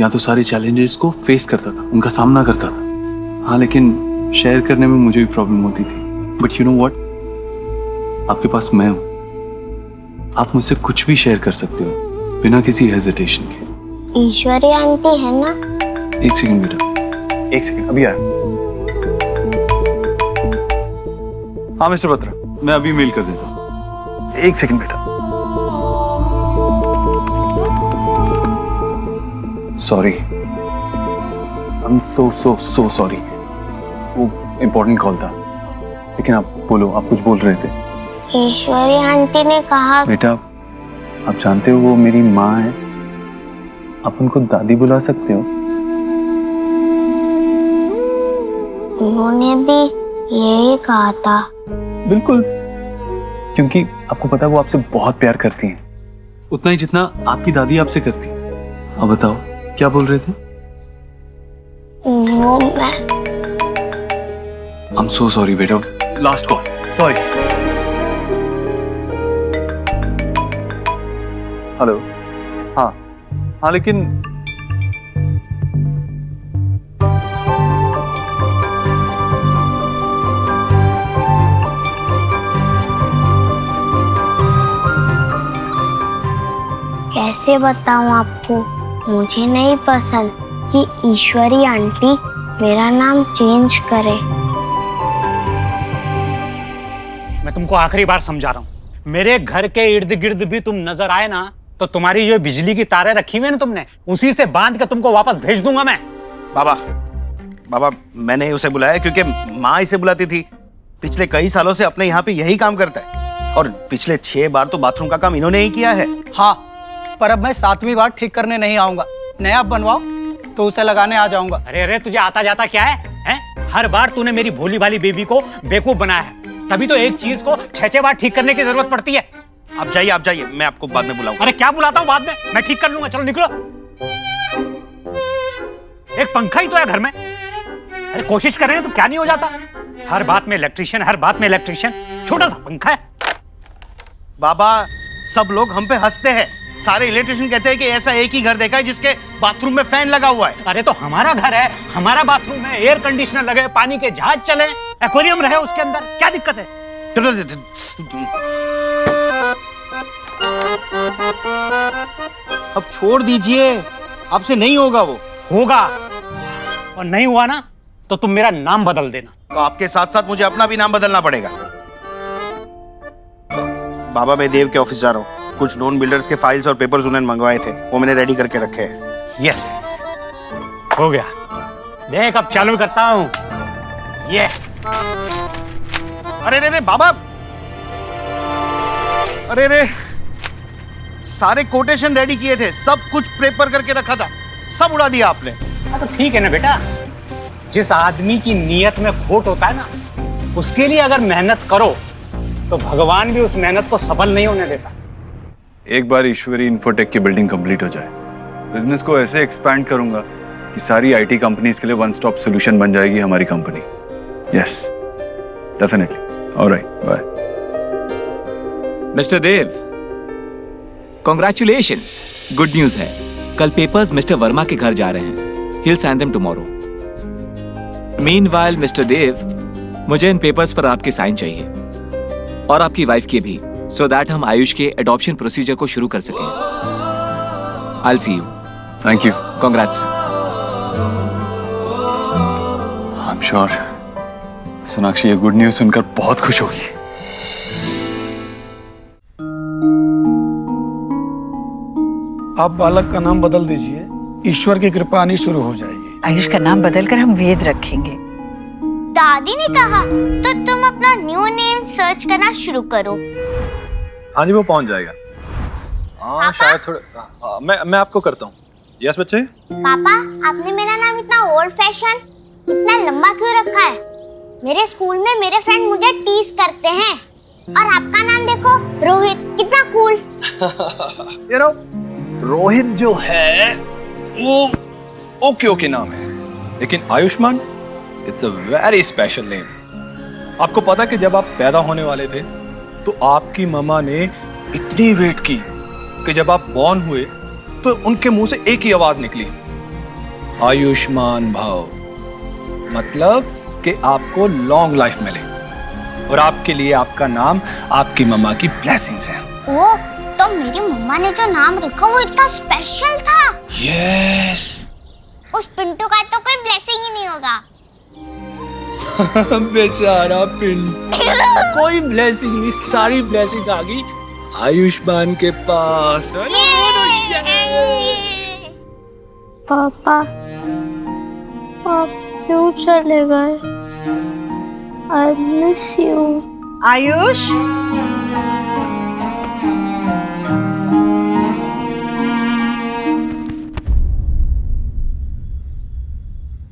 या तो सारे चैलेंजेस को फेस करता था, उनका सामना करता था। हाँ, लेकिन शेयर करने में मुझे भी प्रॉब्लम होती थी। बट यू नो व्हाट, आपके पास मैं हूं। आप मुझसे कुछ भी शेयर कर सकते हो बिना किसी हेजिटेशन के। ईश्वरी आंटी है ना? एक सेकंड बेटा, एक सेकंड, अभी आया। हाँ मिस्टर बत्रा, मैं अभी मेल कर देता हूँ। एक सेकंड बेटा। Sorry, I am so sorry. वो इम्पोर्टेंट कॉल था। लेकिन आप बोलो, आप कुछ बोल रहे थे। ईश्वरी आंटी ने कहा। बेटा, आप जानते हो वो मेरी माँ है, आप उनको दादी बुला सकते हो। उन्होंने भी यही कहा था। बिल्कुल, क्योंकि आपको पता है वो आपसे बहुत प्यार करती हैं, उतना ही जितना आपकी दादी आपसे करती है। अब बताओ क्या बोल रहे थे? वो मैं। आई एम सो सॉरी बेटा, लास्ट कॉल, सॉरी। हेलो, हाँ हाँ, लेकिन कैसे बताऊं आपको, मुझे नहीं पसंद कि ईश्वरी आंटी मेरा नाम चेंज करे। मैं तुमको आखिरी बार समझा रहा हूँ, मेरे घर के इर्द गिर्द भी तुम नजर आए ना तो तुम्हारी जो बिजली की तारें रखी हुई है ना तुमने, उसी से बांध के तुमको वापस भेज दूंगा मैं। बाबा मैंने उसे बुलाया क्योंकि माँ इसे बुलाती थी। पिछले कई सालों से अपने यहाँ पे यही काम करता है और पिछले 6 बार तो बाथरूम का काम इन्होंने ही किया है। हाँ, पर अब मैं 7वीं बार ठीक करने नहीं आऊंगा। नया बनवाओ तो उसे लगाने आ जाऊंगा। अरे तुझे आता जाता क्या है? हर बार तूने मेरी भोली भाली बेबी को बेवकूफ बनाया है, तभी तो एक चीज को 6 बार ठीक करने की जरूरत पड़ती है। आप जाइए, मैं आपको बाद में बुलाऊंगा। अरे क्या बुलाता हूँ बाद में, मैं ठीक कर लूंगा। चलो निकलो, एक पंखा ही तो है घर में। अरे कोशिश करेंगे तो क्या नहीं हो जाता। हर बात में इलेक्ट्रिशियन, हर बात में इलेक्ट्रिशियन। छोटा सा पंखा है। बाबा, सब लोग हम पे हंसते हैं। सारे इलेक्ट्रिशियन कहते हैं कि ऐसा एक ही घर देखा है जिसके बाथरूम में फैन लगा हुआ है। अरे तो हमारा घर है, हमारा बाथरूम है, एयर कंडीशनर लगे, पानी के जहाज चले, एक्वेरियम रहे उसके अंदर, क्या दिक्कत है? अब छोड़ दीजिए, आपसे नहीं होगा। वो होगा, और नहीं हुआ ना तो तुम मेरा नाम बदल देना। तो आपके साथ साथ मुझे अपना भी नाम बदलना पड़ेगा। बाबा, मैं देव के ऑफिस जा रहा हूँ। कुछ नॉन बिल्डर्स के फाइल्स और पेपर्स उन्होंने मंगवाए थे, वो मैंने रेडी करके रखे हैं। यस, हो गया। देख अब चालू करता हूँ ये। अरे रे बाबा, अरे रे, सारे कोटेशन रेडी किए थे, सब कुछ प्रेपर करके रखा था, सब उड़ा दिया आपने। हाँ तो ठीक है ना बेटा, जिस आदमी की नीयत में खोट होता है ना, उसके लिए अगर मेहनत करो तो भगवान भी उस मेहनत को सफल नहीं होने देता। एक बार ईश्वरी इन्फोटेक की बिल्डिंग कंप्लीट हो जाए, बिजनेस को ऐसे एक्सपैंड करूंगा कि सारी आईटी कंपनीज के लिए वन स्टॉप सॉल्यूशन बन जाएगी हमारी company. Yes, definitely. Alright, bye. Mister Dev, congratulations, good news है। कल पेपर्स मिस्टर वर्मा के घर जा रहे हैं। He'll sign them tomorrow. Meanwhile, mister Dev, मुझे इन पेपर्स पर आपके साइन चाहिए और आपकी वाइफ के भी, so that हम आयुष के एडॉप्शन प्रोसीजर को शुरू कर सकें। I'll see you. Thank you. Congrats. I'm sure Sonakshi ये गुड न्यूज सुनकर बहुत खुश होगी। आप बालक का नाम बदल दीजिए, ईश्वर की कृपा आनी शुरू हो जाएगी। आयुष का नाम बदलकर हम वेद रखेंगे। दादी ने कहा तो तुम अपना न्यू नेम सर्च करना शुरू करो। हाँ जी, वो पहुंच जाएगा। हाँ शायद थोड़ा, मैं आपको करता हूँ। यस बच्चे। पापा, आपने मेरा नाम इतना ओल्ड फैशन, इतना लंबा क्यों रखा है? मेरे स्कूल में मेरे फ्रेंड मुझे टीज करते हैं, और आपका नाम देखो, रोहित, कितना कूल। You know, रोहित जो है वो ओके नाम है, लेकिन Ayushman, it's a very special name. आपको पता कि जब आप पैदा होने वाले थे तो आपकी मम्मा ने इतनी वेट की कि जब आप बॉर्न हुए तो उनके मुंह से एक ही आवाज निकली, आयुष्मान भाव, मतलब कि आपको लॉन्ग लाइफ मिले। और आपके लिए आपका नाम आपकी मम्मा की ब्लेसिंग्स है। ओ, तो मेरी मम्मा ने जो नाम रखा वो इतना स्पेशल था। यस। उस पिंटू का तो कोई ब्लेसिंग ही नहीं होगा। बेचारा पिंटू, कोई ब्लेसिंग नहीं, सारी ब्लेसिंग आ गई आयुष्मान के पास। पापा, आप क्यों चले गए? I miss you. Ayush,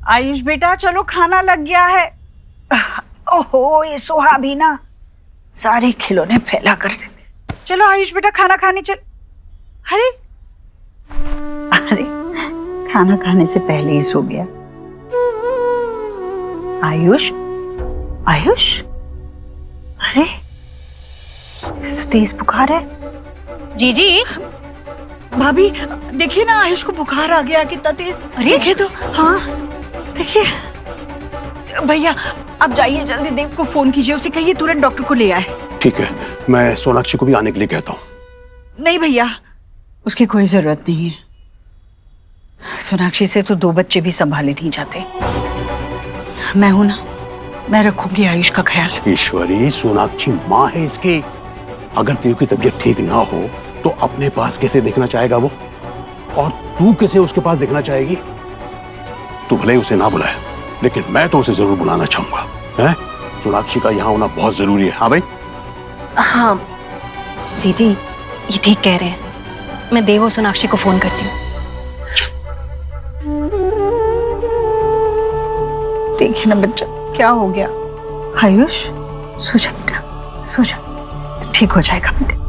Ayush बेटा चलो खाना लग गया है। ओहो, ये सोहा भी ना सारे खिलौने फैला कर देते। चलो आयुष बेटा खाना खाने चल। अरे अरे, खाना खाने से पहले ही सो गया। आयुष, आयुष, अरे इसे तो तेज बुखार है। जीजी, भाभी देखिए ना, आयुष को बुखार आ गया कितना तेज। अरे देखिए तो, हाँ देखिए। भैया आप जाइए, जल्दी देव को फोन कीजिए, उसे कहिए तुरंत डॉक्टर को ले आए। ठीक है, मैं सोनाक्षी को भी आने के लिए कहता हूँ। नहीं भैया, उसकी कोई जरूरत नहीं है। सोनाक्षी से तो 2 बच्चे भी संभाले नहीं जाते। मैं हूं ना, मैं रखूंगी आयुष का ख्याल। ईश्वरी, सोनाक्षी माँ है इसकी। अगर देव की तबीयत ठीक ना हो तो अपने पास कैसे देखना चाहेगा वो, और तू कैसे उसके पास देखना चाहेगी? तू भले ही उसे ना बुलाए, लेकिन मैं तो उसे जरूर बुलाना चाहूंगा। हैं? सोनाक्षी का यहाँ होना बहुत जरूरी है। हाँ भाई? हाँ जीजी, ये ठीक कह रहे हैं। मैं देव और सोनाक्षी को फोन करती हूँ। देखिए ना बच्चा, क्या हो गया? आयुष सो जा बेटा, सो जा, ठीक हो जाएगा बेटा।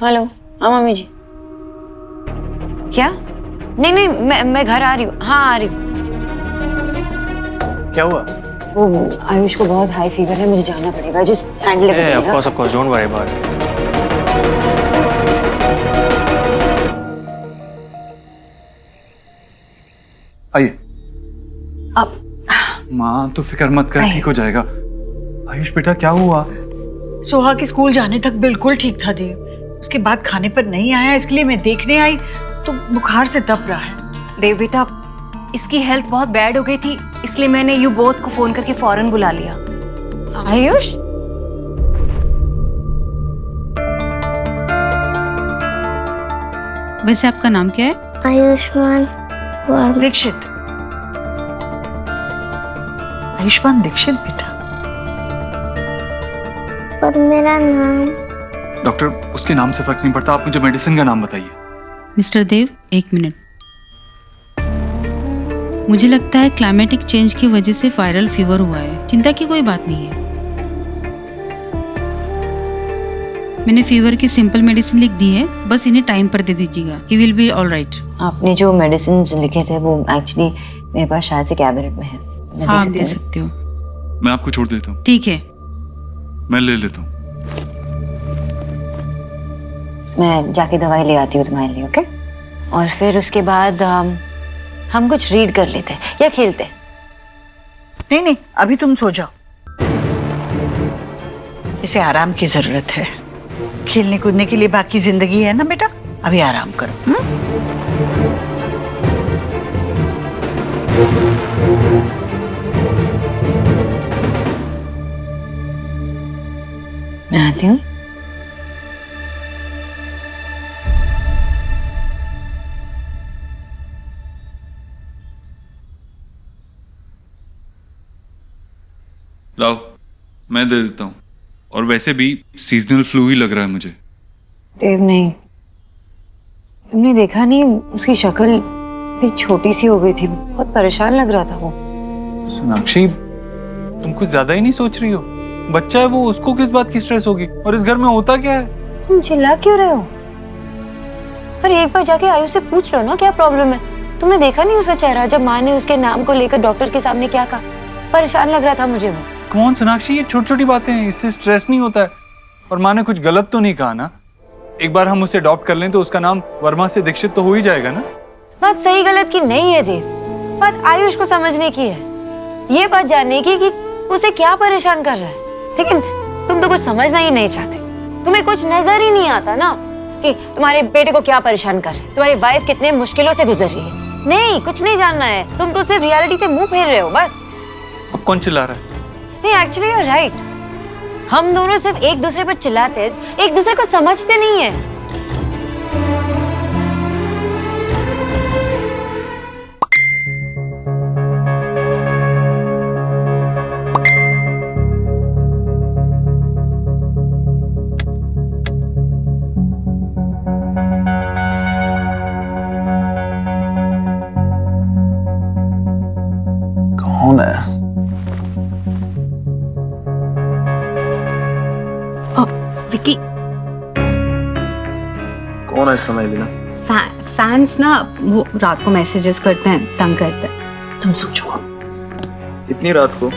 हेलो, हाँ मम्मी जी। क्या? नहीं नहीं, मैं घर आ रही हूँ। हाँ आ रही हूँ। क्या हुआ? वो आयुष को बहुत हाई फीवर है, मुझे जाना पड़ेगा। जस्ट हैंडल करिएगा। Of course, don't worry about it. आइए। अब माँ तो फिक्र मत कर, ठीक हो जाएगा। आयुष बेटा क्या हुआ? सोहा के स्कूल जाने तक बिल्कुल ठीक था देव, उसके बाद खाने पर नहीं आया, इसके लिए मैं देखने आई तो बुखार से तप रहा है। देव बेटा, इसकी हेल्थ बहुत बैड हो गई थी, इसलिए मैंने यू बोथ को फोन करके फौरन बुला लिया। आयुष, वैसे आपका नाम क्या है? आयुष्मान दीक्षित। आयुष्मान दीक्षित बेटा। पर मेरा नाम? डॉक्टर, उसके नाम से फर्क नहीं पड़ता, आप मुझे मेडिसिन का नाम बताइए। मिस्टर देव, 1 मिनट। मुझे लगता है क्लाइमेटिक चेंज की वजह से वायरल फीवर हुआ है। चिंता की कोई बात नहीं है। मैंने फीवर की सिंपल मेडिसिन लिख दी है, बस इन्हें टाइम पर दे दीजिएगा। He will be all right. आपने जो मेडिसिन लिखे थे वो एक्चुअली मेरे पास शायद से कैबिनेट में है। हाँ, दे सकते हो। मैं आपको छोड़ देता हूँ। ठीक है, मैं ले लेता हूँ। मैं जाके दवाई ले आती हूँ तुम्हारे लिए, ओके? और फिर उसके बाद हम कुछ रीड कर लेते हैं या खेलते। नहीं नहीं, अभी तुम सो जाओ, इसे आराम की जरूरत है। खेलने कूदने के लिए बाकी जिंदगी है ना बेटा, अभी आराम करो। मैं आती हूँ। लाओ, मैं दे देता हूँ। और वैसे भी सीजनल फ्लू ही लग रहा है मुझे। देव नहीं, तुमने देखा नहीं उसकी शक्ल इतनी छोटी सी हो गई थी, बहुत परेशान लग रहा था वो। सोनाक्षी, तुम कुछ ज्यादा ही नहीं सोच रही हो? बच्चा है वो, उसको किस बात की स्ट्रेस होगी? और इस घर में होता क्या है? तुम चिल्ला क्यों रहे हो? पर एक बार जाके आयुष से पूछ लो ना क्या प्रॉब्लम है। तुमने देखा नहीं उसका चेहरा जब माँ ने उसके नाम को लेकर डॉक्टर के सामने क्या कहा? परेशान लग रहा था मुझे वो। कौन सोनाक्षी, ये छोटी छोटी बातें हैं, इससे स्ट्रेस नहीं होता है। और माँ ने कुछ गलत तो नहीं कहा ना? एक बार हम उसे अडॉप्ट कर लें तो उसका नाम वर्मा से दीक्षित तो हो ही जाएगा ना? बात सही गलत की नहीं है देव, बात आयुष को समझने की है, ये बात जानने की कि उसे क्या परेशान कर रहा है। लेकिन तुम तो कुछ समझना ही नहीं चाहते। तुम्हें कुछ नजर ही नहीं आता ना कि तुम्हारे बेटे को क्या परेशान कर रहा है, तुम्हारी वाइफ कितने मुश्किलों से गुजर रही है। नहीं, कुछ नहीं जानना है। तुम तो सिर्फ रियलिटी से मुंह फेर रहे हो बस। अब कौन चिल्ला रहा है? नहीं, एक्चुअली यू आर राइट। हम दोनों सिर्फ एक दूसरे पर चिल्लाते, एक दूसरे को समझते नहीं है। कौन है? विकी, कौन है समय बिना? फैंस ना वो रात को मैसेजेस करते हैं, तंग करते हैं। तुम सोचो इतनी रात को।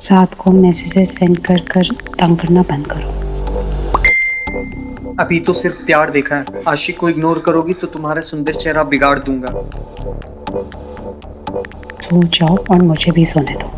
रात को मैसेजेस सेंड कर कर तंग करना बंद करो। अभी तो सिर्फ प्यार देखा है, आशिक को इग्नोर करोगी तो तुम्हारा सुंदर चेहरा बिगाड़ दूंगा। सो जाओ और मुझे भी सोने दो।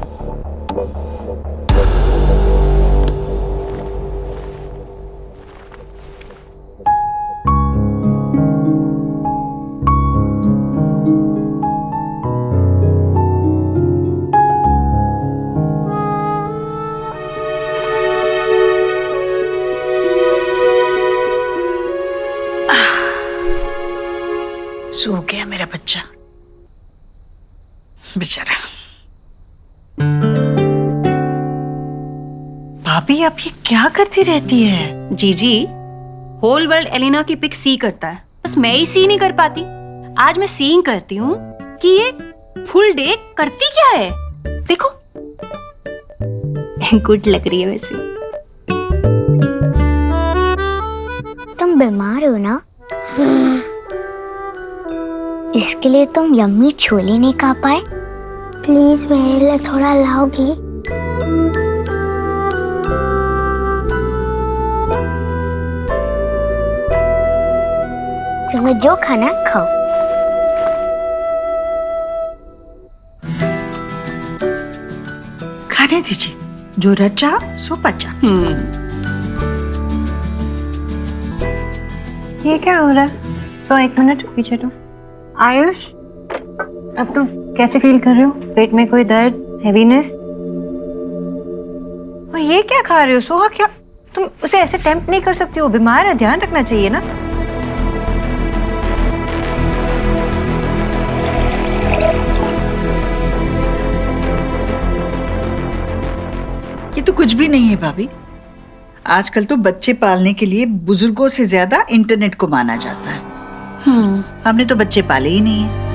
सो गया मेरा बच्चा बेचारा। भाभी आप ये क्या करती रहती है? जीजी, होल वर्ल्ड एलिना की पिक सी करता है, बस मैं ही सी नहीं कर पाती। आज मैं सीइंग करती हूँ कि ये फुल डे करती क्या है। देखो गुड लग रही है वैसे। तुम बीमार हो ना, इसके लिए तुम यम्मी छोले नहीं खा पाए। प्लीज मेरे लिए थोड़ा लाओगी? तुम्हें जो खाना खाओ। खाने दीजिए, जो रचा सो पचा। ये क्या हो रहा है? सो एक मिनट पीछे तो। आयुष, अब तुम कैसे फील कर रहे हो? पेट में कोई दर्द, हेवीनेस? और ये क्या खा रहे हो? सोहा, क्या तुम उसे ऐसे टेम्प्ट नहीं कर सकती हो? बीमार है, ध्यान रखना चाहिए ना। ये तो कुछ भी नहीं है भाभी। आजकल तो बच्चे पालने के लिए बुजुर्गों से ज्यादा इंटरनेट को माना जाता है। हमने तो बच्चे पाले ही नहीं है।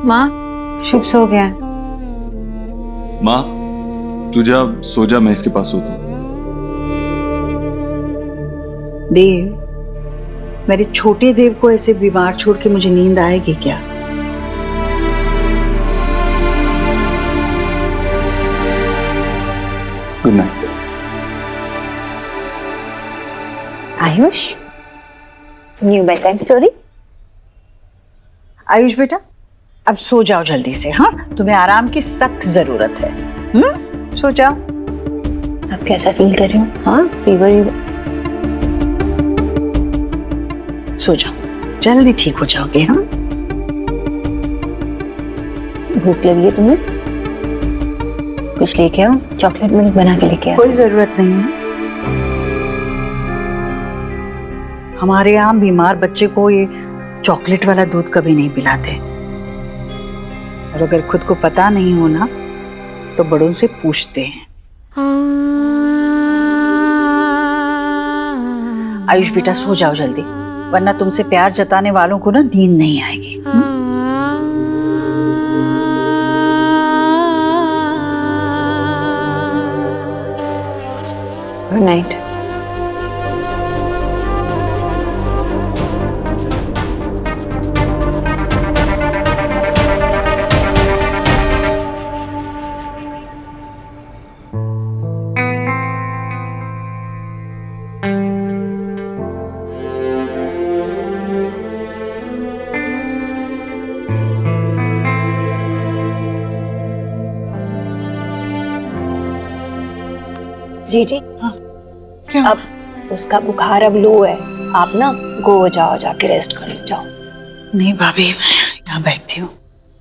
माँ, शिव सो गया। माँ तू जा, सो जा, मैं इसके पास सोता हूँ। देव, मेरे छोटे देव को ऐसे बीमार छोड़ के मुझे नींद आएगी क्या? Good night. Ayush, new bad time story. Ayush बेटा, अब सो जाओ जल्दी से। हाँ, तुम्हें आराम की सख्त जरूरत है। सो जाओ। आप कैसा फील कर रहे हो? हाँ, फीवर? सो जाओ, जल्दी ठीक हो जाओगे। हाँ, भूख लगी है तुम्हें? कुछ लेके आओ, चॉकलेट मिल्क बना के लेके आओ। कोई जरूरत नहीं है। हमारे यहाँ बीमार बच्चे को ये चॉकलेट वाला दूध कभी नहीं पिलाते। और अगर खुद को पता नहीं हो ना तो बड़ों से पूछते हैं। आयुष बेटा सो जाओ जल्दी, वरना तुमसे प्यार जताने वालों को ना नींद नहीं आएगी। Good night. जी जी, हाँ, क्या? अब उसका बुखार अब लो है, आप ना गो जाओ, जाके रेस्ट कर लो, जाओ। नहीं भाभी, मैं यहाँ बैठती हूँ।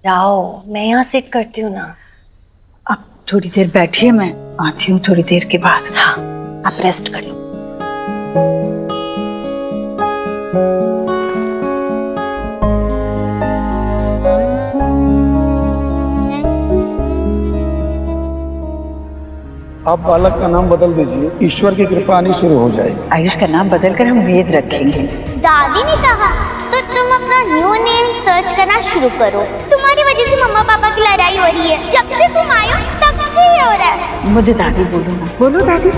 जाओ, मैं यहाँ सिट करती हूँ ना। आप थोड़ी देर बैठिए, मैं आती हूँ थोड़ी देर के बाद। हाँ, आप रेस्ट कर लो। आप बालक का नाम बदल दीजिए, ईश्वर की कृपा आनी शुरू हो जाएगी। आयुष का नाम बदलकर हम वेद रखेंगे। दादी ने कहा तो तुम अपना न्यू नेम सर्च करना शुरू करो। तुम्हारी वजह से मम्मा पापा की लड़ाई हो रही है, जब से तुम आए हो तब से ये हो रहा है। मुझे दादी बोलो ना, बोलो दादी।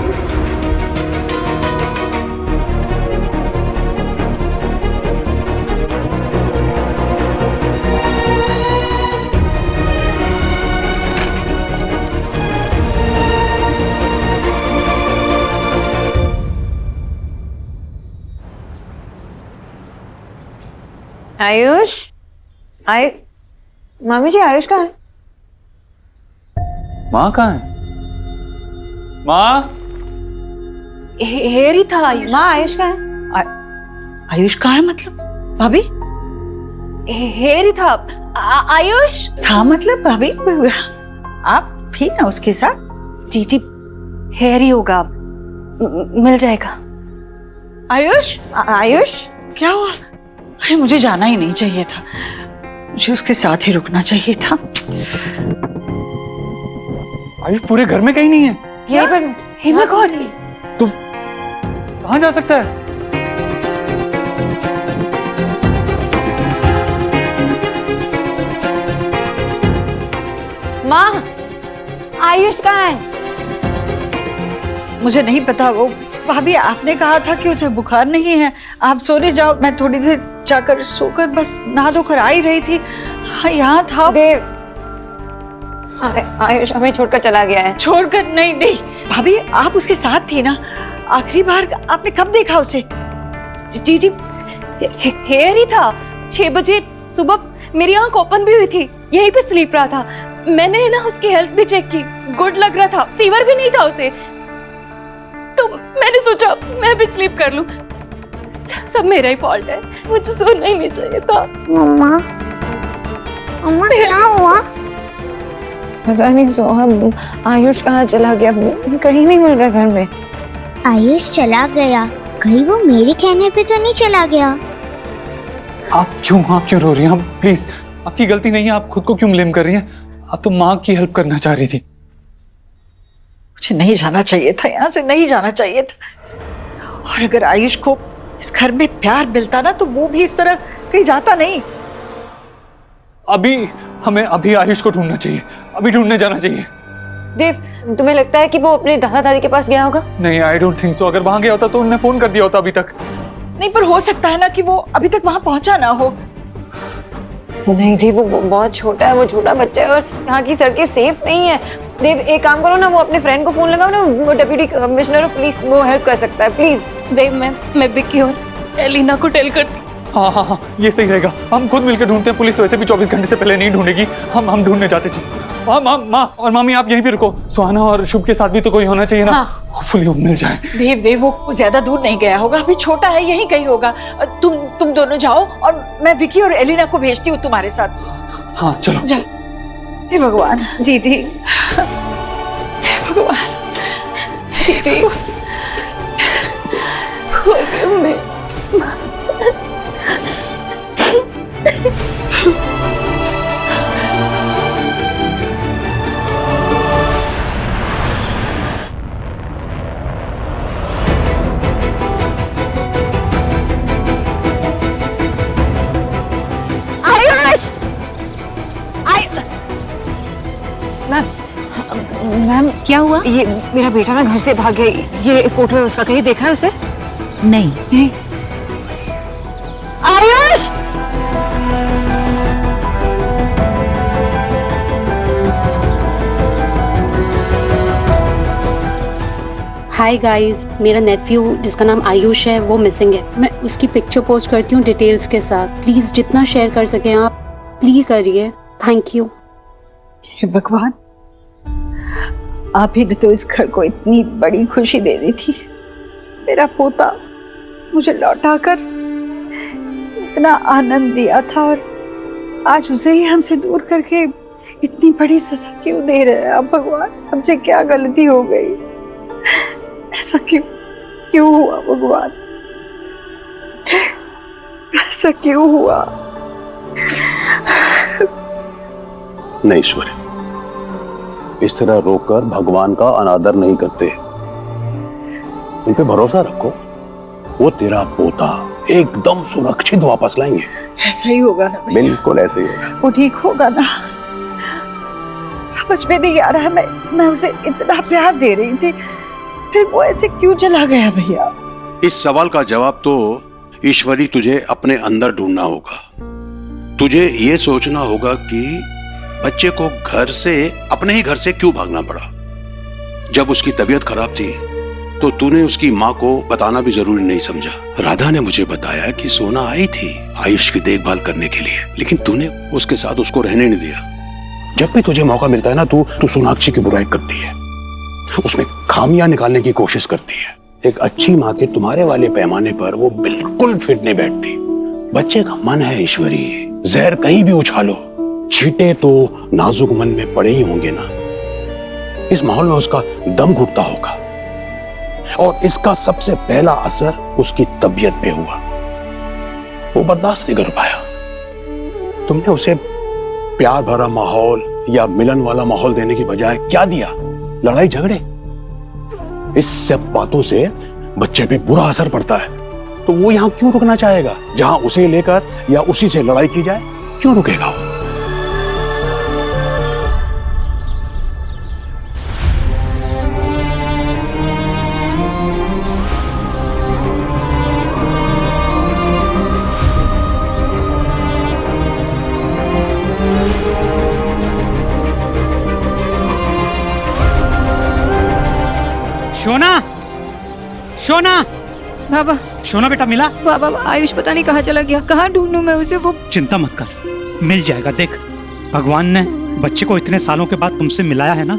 आयुष, मामी जी आयुष कहाँ है? माँ कहाँ है? माँ? हेरी था आयुष। माँ आयुष कहाँ है? आयुष कहाँ है मतलब? भाभी? हेरी था। आयुष था मतलब भाभी? आप थी ना उसके साथ? जी जी, हेरी होगा, मिल जाएगा। आयुष? आयुष क्या हुआ? अरे मुझे जाना ही नहीं चाहिए था, मुझे उसके साथ ही रुकना चाहिए था। आयुष पूरे घर में कहीं नहीं है। यही पर हिमा गॉड, तुम कहाँ जा सकता है? माँ, आयुष कहाँ है? मुझे नहीं पता। वो भाभी आपने कहा था कि उसे बुखार नहीं है, आप सोने जाओ। मैं थोड़ी देर जाकर सोकर बस नहा धोकर आ ही रही थी। हाँ, यहाँ था। देव, आयुष हमें छोड़कर चला गया है। छोड़कर? नहीं नहीं भाभी, आप उसके साथ थी ना। आखिरी बार आपने कब देखा उसे? जी जी, हेरी था। 6 बजे सुबह मेरी आंख ओपन भी हुई थी, यहीं पे स्लीप रहा था। मैंने ना उसकी हेल्थ भी चेक की, गुड लग रहा था, फीवर भी नहीं था उसे। तो मैंने सोचा मैं भी स्लीप कर लूं। सब मेरा ही फॉल्ट है, मुझे सोना ही नहीं चाहिए था। मम्मा, मम्मा क्या हुआ? पता नहीं सोहम, आयुष कहाँ चला गया? कहीं नहीं मिल रहा घर में। आयुष चला गया, कहीं वो मेरे कहने पे तो नहीं चला गया? आप क्यों रो रही हैं? आप प्लीज, आपकी गलती नहीं है, आप खुद को क्यों ब्लेम कर रही हैं? आप तो माँ की हेल्प करना चाह रही थी। मुझे नहीं जाना चाहिए था, यहाँ से नहीं जाना चाहिए था। और अगर आयुष को इस घर में प्यार मिलता ना तो वो भी इस तरह कहीं जाता नहीं। हमें अभी आयुष को ढूंढना चाहिए, अभी ढूंढने जाना चाहिए। देव, तुम्हें लगता है कि वो अपने दादा दादी के पास गया होगा? नहीं, आई डोंट थिंक सो। अगर वहां गया होता तो उन्होंने फोन कर दिया होता अभी तक। नहीं, पर हो सकता है ना कि वो अभी तक वहां पहुंचा ना हो। नहीं जी, वो बहुत छोटा है, वो छोटा बच्चा है और यहाँ की सड़कें सेफ नहीं है। देव, एक काम करो ना, वो अपने फ्रेंड को फोन लगाओ ना, वो डिप्टी कमिश्नर ऑफ पुलिस, वो हेल्प कर सकता है, प्लीज। देव, मैं विक्की और एलिना को टेल करती। हाँ, ये सही रहेगा। हम खुद मिलकर ढूंढते हैं, पुलिस वैसे भी 24 घंटे से पहले नहीं ढूंढेगी। हम ढूंढने जाते जी। माँ और मामी, आप यहीं पे रुको। सुहाना और शुभ के साथ भी तो कोई होना चाहिए ना। होपफुली वो मिल जाए। देव, वो ज्यादा दूर नहीं गया होगा, अभी छोटा है, यहीं कहीं होगा। तुम दोनों जाओ और मैं विकी और एलिना को भेजती हूँ तुम्हारे साथ। हाँ चलो। चल। हे भगवान। जी जी, हे भगवान। जी जी, मैम क्या हुआ? ये मेरा बेटा ना घर से भाग गया। ये फोटो है उसका, कहीं देखा है उसे? नहीं। आयुष! हाय गाइस, मेरा नेफ्यू जिसका नाम आयुष है वो मिसिंग है। मैं उसकी पिक्चर पोस्ट करती हूँ डिटेल्स के साथ। प्लीज जितना शेयर कर सकें आप प्लीज करिए। Thank you. हे भगवान, आप ही ने तो इस घर को इतनी बड़ी खुशी दे दी थी। मेरा पोता मुझे लौटाकर इतना आनंद दिया था और आज उसे ही हमसे दूर करके इतनी बड़ी सजा क्यों दे रहे हैं आप भगवान? हमसे क्या गलती हो गई? ऐसा क्यों हुआ भगवान? ऐसा क्यों हुआ? नहीं ईश्वरी, इस तरह रोककर भगवान का अनादर नहीं करते। उन पे भरोसा रखो, वो तेरा पोता एकदम सुरक्षित वापस लाएंगे। ऐसा ही होगा ना? बिल्कुल ऐसे ही होगा। वो ठीक होगा ना? समझ में नहीं आ रहा। मैं उसे इतना प्यार दे रही थी, फिर वो ऐसे क्यों चला गया भैया? इस सवाल का जवाब तो ईश्वरी तुझे अपने अंदर ढूंढना होगा। तुझे ये सोचना होगा कि बच्चे को घर से, अपने ही घर से क्यों भागना पड़ा। जब उसकी तबीयत खराब थी तो तूने उसकी माँ को बताना भी जरूरी नहीं समझा। राधा ने मुझे बताया कि सोना आई थी आयुष की देखभाल करने के लिए, लेकिन तूने उसके साथ उसको रहने नहीं दिया। जब भी तुझे मौका मिलता है ना, तू सोनाक्षी की बुराई करती है, उसमें खामियां निकालने की कोशिश करती है। एक अच्छी माँ के तुम्हारे वाले पैमाने पर वो बिल्कुल फिट नहीं बैठती। बच्चे का मन है ईश्वरी, जहर कहीं भी उछालो, छींटे तो नाजुक मन में पड़े ही होंगे ना। इस माहौल में उसका दम घुटता होगा और इसका सबसे पहला असर उसकी तबीयत पे हुआ। वो बर्दाश्त नहीं कर पाया। तुमने उसे प्यार भरा माहौल या मिलन वाला माहौल देने की बजाय क्या दिया? लड़ाई झगड़े। इस सब बातों से बच्चे पे बुरा असर पड़ता है। तो वो यहां क्यों रुकना चाहेगा? जहां उसे लेकर या उसी से लड़ाई की जाए, क्यों रुकेगा वो? शोना, शोना, बाबा, शोना बेटा मिला? बाबा आयुष पता नहीं कहाँ चला गया। कहाँ ढूंढूं मैं उसे? वो चिंता मत कर, मिल जाएगा। देख, भगवान ने बच्चे को इतने सालों के बाद तुमसे मिलाया है ना,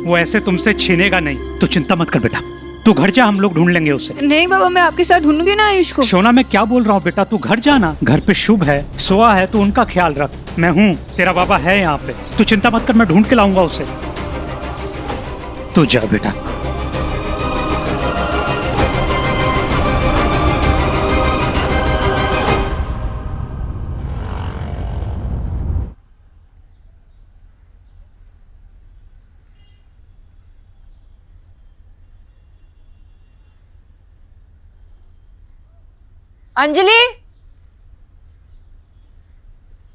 वो ऐसे तुमसे छीनेगा नहीं। तो चिंता मत कर बेटा, तू घर जा, हम लोग ढूंढ लेंगे उसे। नहीं बाबा, मैं आपके साथ ढूंढूंगी ना आयुष को। शोना, मैं क्या बोल रहा हूँ बेटा, तू घर जाना। घर पे शुभ है, सोआ है, तू उनका ख्याल रख। मैं हूँ, तेरा बाबा है यहाँ पे। तू चिंता मत कर, मैं ढूंढ के लाऊंगा उसे। तू जा बेटा। अंजलि,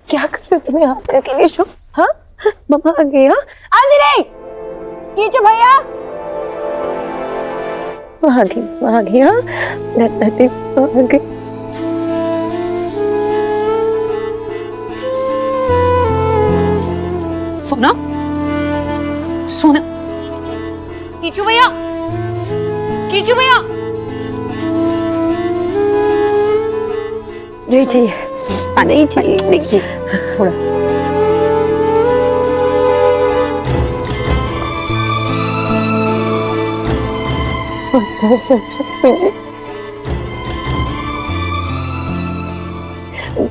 क्या कर रहे हो तुम यहाँ पे अकेले? शो, हाँ मम्मा आ गई। हाँ अंजलि, कीचो भैया, वहाँ गई। हाँ दादी वहाँ गई। सोना, सोना, कीचो भैया, कीचो भैया। नहीं चाहिए, नहीं चाहिए, देखिए थोड़ा।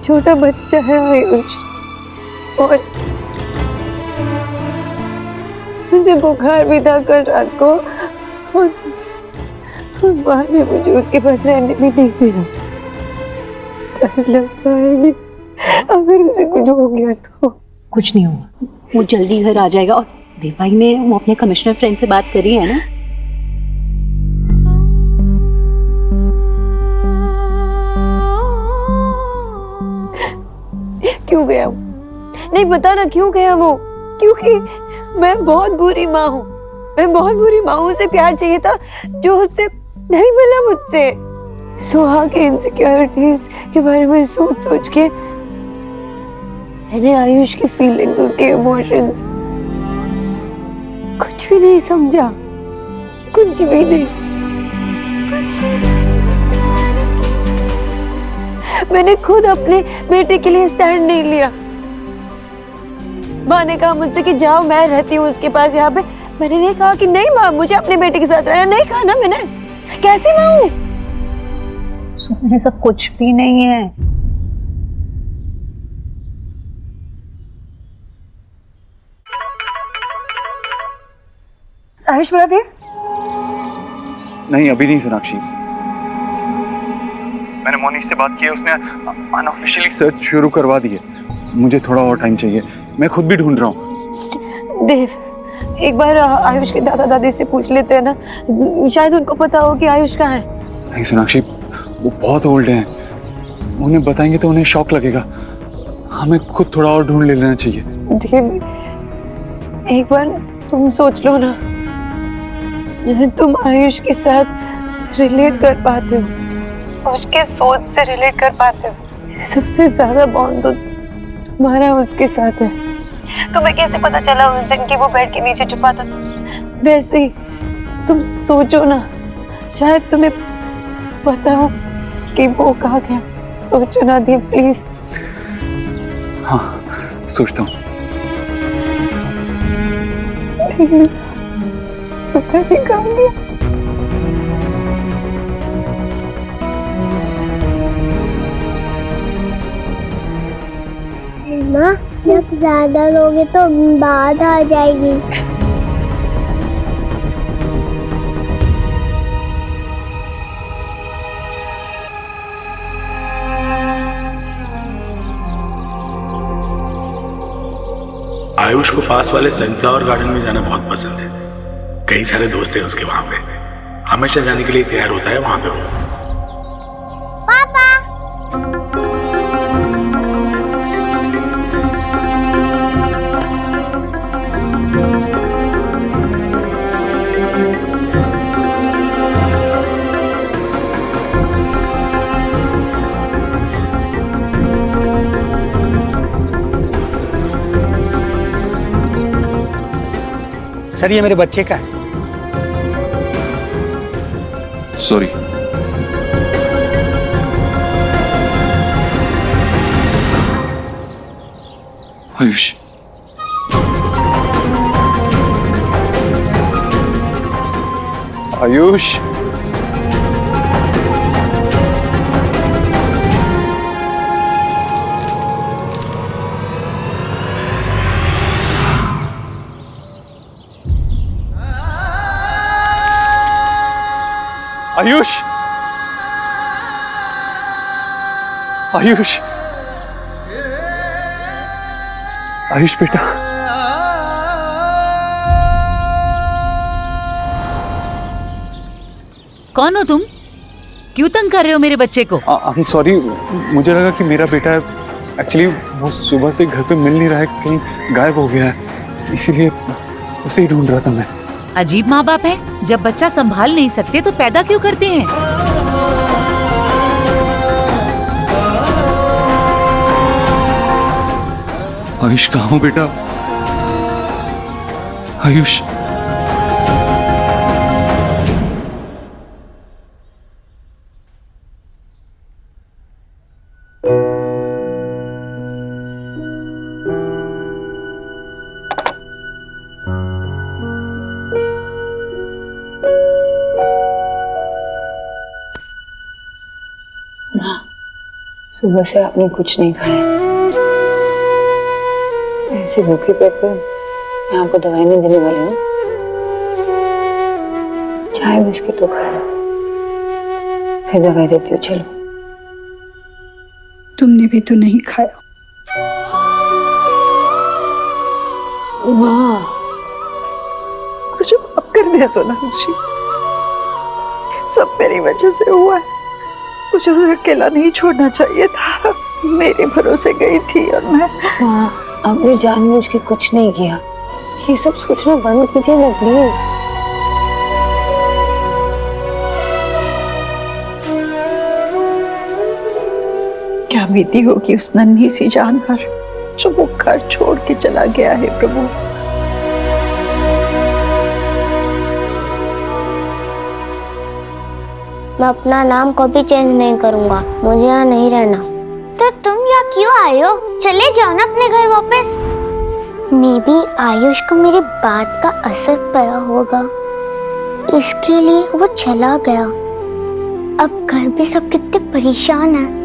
छोटा बच्चा है आयुष और मुझे बुखार भी था कल रात को और माँ ने मुझे उसके पास रहने भी नहीं दिया। अगर उसे कुछ हो गया तो? कुछ नहीं होगा, वो जल्दी घर आ जाएगा। और देवाई ने वो अपने कमिश्नर फ्रेंड से बात करी है ना? क्यों गया वो? नहीं पता ना क्यों गया वो? क्योंकि मैं बहुत बुरी माँ हूँ। मैं बहुत बुरी माँ हूँ। उसे प्यार चाहिए था जो उससे नहीं मिला मुझसे। सुहा के इनसिक्योरिटीज के बारे में सोच सोच के मैंने आयुष की फीलिंग्स, उसके इमोशंस कुछ भी नहीं समझा, कुछ भी नहीं। मैंने खुद अपने बेटे के लिए स्टैंड नहीं लिया। माँ ने कहा मुझसे कि जाओ, मैं रहती हूँ उसके पास यहाँ पे। मैंने नहीं कहा कि नहीं माँ, मुझे अपने बेटे के साथ रहना। नहीं कहा ना मैंने। कैसी माँ हूँ? सुन, ऐसा कुछ भी नहीं है। आयुष देव? नहीं, अभी नहीं सोनाक्षी। मैंने मोनिश से बात की है, उसने अनऑफिशियली सर्च शुरू करवा दी है। मुझे थोड़ा और टाइम चाहिए, मैं खुद भी ढूंढ रहा हूँ। देव, एक बार आयुष के दादा दादी से पूछ लेते हैं ना, शायद उनको पता हो कि आयुष कहाँ है। नहीं सोनाक्षी, वो बहुत ओल्ड हैं, उन्हें बताएंगे तो उन्हें शॉक लगेगा। हमें खुद थोड़ा और ढूंढ लेना चाहिए। देव, एक बार तुम सोच लो ना, तुम आयुष के साथ रिलेट कर पाते हो, उसके सोच से रिलेट कर पाते हो। सबसे ज्यादा बॉन्ड तो तुम्हारा उसके साथ है। तुम्हें कैसे पता चला उस दिन कि वो बेड के नीचे छुपा था? वैसे ही तुम सोचो ना, शायद तुम्हें पता हो कि वो कहाँ गया। सोचो ना देव, प्लीज। हाँ, सोचता हूँ। पता नहीं कहाँ गया। माँ, जब ज्यादा लोगे तो बात आ जाएगी। आयुष को पास वाले सनफ्लावर गार्डन में जाना बहुत पसंद है। कई सारे दोस्त हैं उसके वहां पे, हमेशा जाने के लिए तैयार होता है वहां पे वो। पापा, सर ये मेरे बच्चे का है। सॉरी। आयुष, आयुष, आयुष, आयुष, आयुष बेटा। कौन हो तुम? क्यों तंग कर रहे हो मेरे बच्चे को? सॉरी, मुझे लगा कि मेरा बेटा एक्चुअली वो सुबह से घर पे मिल नहीं रहा है, कहीं गायब हो गया है, इसीलिए उसे ही ढूंढ रहा था मैं। अजीब माँ बाप है, जब बच्चा संभाल नहीं सकते तो पैदा क्यों करते हैं? आयुष कहाँ हो बेटा? आयुष, सुबह से आपने कुछ नहीं खाया। ऐसे भूखे पेट पे मैं आपको दवाई नहीं देने वाली हूँ। चाय बिस्किट तो खा लो, फिर दवाई देती हूँ। चलो। तुमने भी तो नहीं खाया। माँ, कुछ अब कर दे सोनाक्षी, सब मेरी वजह से हुआ है। मुझे उसे अकेला नहीं छोड़ना चाहिए था। मेरे भरोसे गई थी और मैं। माँ, आपने जानबूझ के कुछ नहीं किया। ये सब सोचना बंद कीजिए ना प्लीज। क्या बीती होगी उस नन्ही सी जान पर जो वो घर छोड़ के चला गया है प्रभु। मैं अपना नाम कभी चेंज नहीं करूंगा, मुझे यहाँ नहीं रहना। तो तुम यहाँ क्यों आए हो? चले जाओ ना अपने घर वापस। मे बी आयुष को मेरी बात का असर पड़ा होगा, इसके लिए वो चला गया। अब घर पे सब कितने परेशान हैं।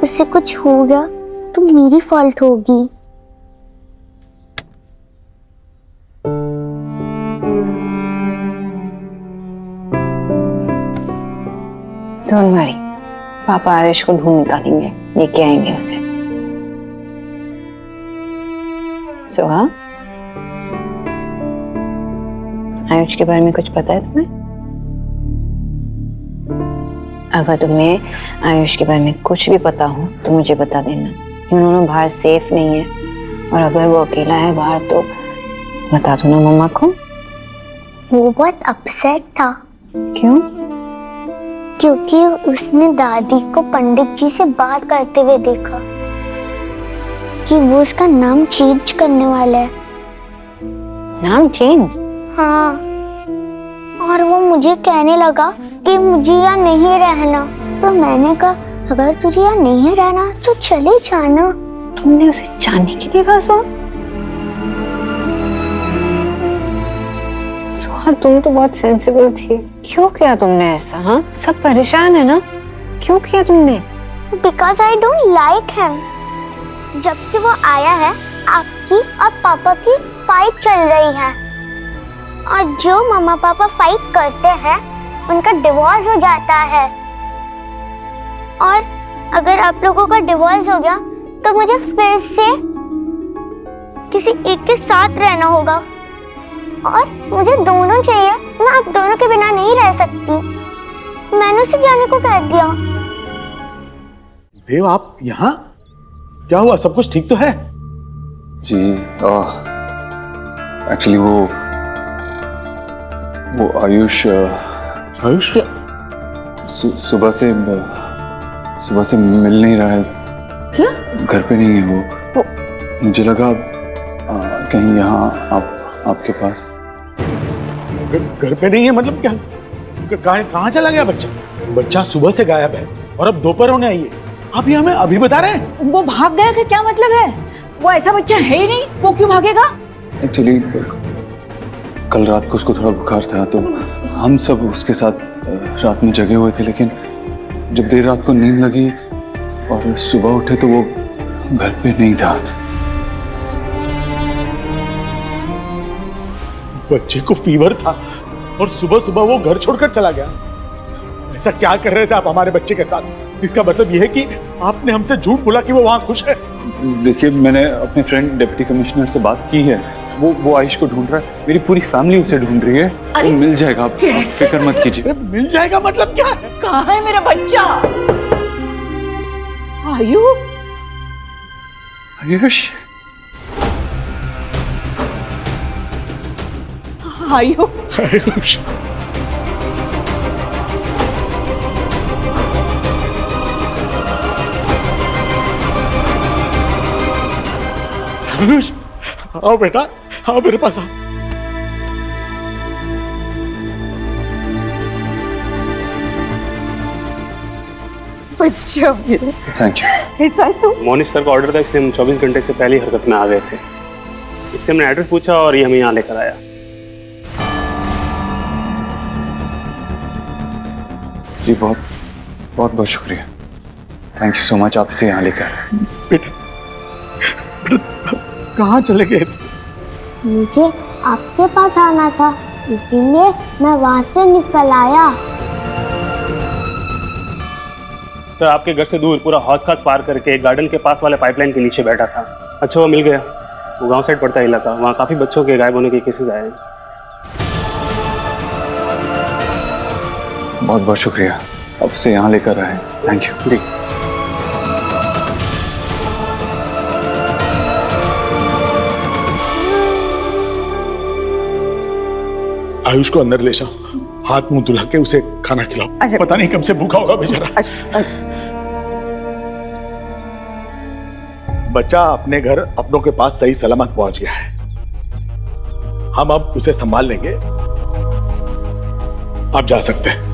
उससे कुछ हो गया तो मेरी फॉल्ट होगी। डोंट वरी, पापा आयुष को ढूंढ निकालेंगे, लेके आएंगे उसे। सोहा, आयुष के बारे में कुछ पता है तुम्हें? अगर तुम्हें आयुष के बारे में कुछ भी पता हो तो मुझे बता देना। उन्होंने बाहर सेफ नहीं है, और अगर वो अकेला है बाहर तो बता दो ना मम्मा को। वो बहुत अपसेट था। क्यों? क्योंकि उसने दादी को पंडित जी से बात करते हुए देखा कि वो उसका नाम चेंज करने वाला है। नाम चेंज? हाँ, और वो मुझे कहने लगा कि मुझे यहाँ नहीं रहना। तो मैंने कहा अगर तुझे यहाँ नहीं रहना तो चले जाना। तुमने उसे जाने के लिए कहा? सोहा, तुम तो बहुत सेंसिबल थी, क्यों किया तुमने ऐसा? हाँ, सब परेशान है ना, क्यों किया तुमने? Because I don't like him. जब से वो आया है आपकी और पापा की फाइट चल रही है, और जो मम्मा पापा फाइट करते हैं उनका डिवोर्स हो जाता है। और अगर आप लोगों का डिवोर्स हो गया तो मुझे फिर से किसी एक के साथ रहना होगा, और मुझे दोनों चाहिए। मैं आप दोनों के बिना नहीं रह सकती। मैंने उसे जाने को कह दिया। देव, आप यहाँ? क्या हुआ? सब कुछ ठीक तो है? जी एक्चुअली वो आयुष सुबह से मिल नहीं रहा है। क्या? घर पे नहीं है वो। मुझे लगा कहीं यहाँ आपके पास। घर पे नहीं है मतलब क्या? कहाँ चला गया बच्चा? बच्चा सुबह से गायब है और अब दोपहर होने आई है। आप ये हमें अभी बता रहे हैं? वो भाग गया का क्या मतलब है? वो ऐसा बच्चा है ही नहीं, वो क्यों भागेगा? एक्चुअली कल रात को उसको थोड़ा बुखार था, तो हम सब उसके साथ रात में जगे हुए थे, लेकिन जब देर रात को नींद लगी और सुबह उठे तो वो घर पे नहीं था। बच्चे को फीवर था और सुबह सुबह वो घर छोड़कर चला गया। ऐसा क्या कर रहे थे आप हमारे बच्चे के साथ? इसका मतलब यह है कि आपने हमसे झूठ बोला कि वो वहां खुश है। देखिए, मैंने अपने फ्रेंड डिप्टी कमिश्नर से बात की है। वो आयुष को ढूंढ रहा है। मेरी पूरी फैमिली उसे ढूंढ रही है। वो मिल जाएगा, आप फिक्र मत कीजिए। मिल जाएगा मतलब क्या है? कहाँ है मेरा बच्चा? आयुष? आयुष, आयुष, आओ बेटा, आओ मेरे पास आओ। बच्चा मेरा। Thank you. ऐसा तो मोनिश सर का ऑर्डर था, इसलिए हम 24 घंटे से पहले ही हरकत में आ गए थे। इससे हमने एड्रेस पूछा और ये हमें यहाँ लेकर आया। जी बहुत बहुत बहुत शुक्रिया। थैंक यू सो मच, आप इसे यहाँ लेकर आए। बेटा कहाँ चले गए थे? मुझे आपके पास आना था, इसीलिए मैं वहां से निकल आया। सर आपके घर से दूर पूरा हौस खास पार करके गार्डन के पास वाले पाइपलाइन के नीचे बैठा था। अच्छा वो मिल गया। वो गांव साइड पड़ता है इलाका, वहाँ काफी बच्चों के गायब होने के केसेस आए हैं। बहुत बहुत शुक्रिया, अब से यहाँ लेकर आए। Thank you. जी आयुष को अंदर ले जाओ, हाथ मुंह धुला के उसे खाना खिलाओ। पता नहीं कब से भूखा होगा बेचारा। बच्चा अपने घर अपनों के पास सही सलामत पहुंच गया है। हम अब उसे संभाल लेंगे। आप जा सकते हैं।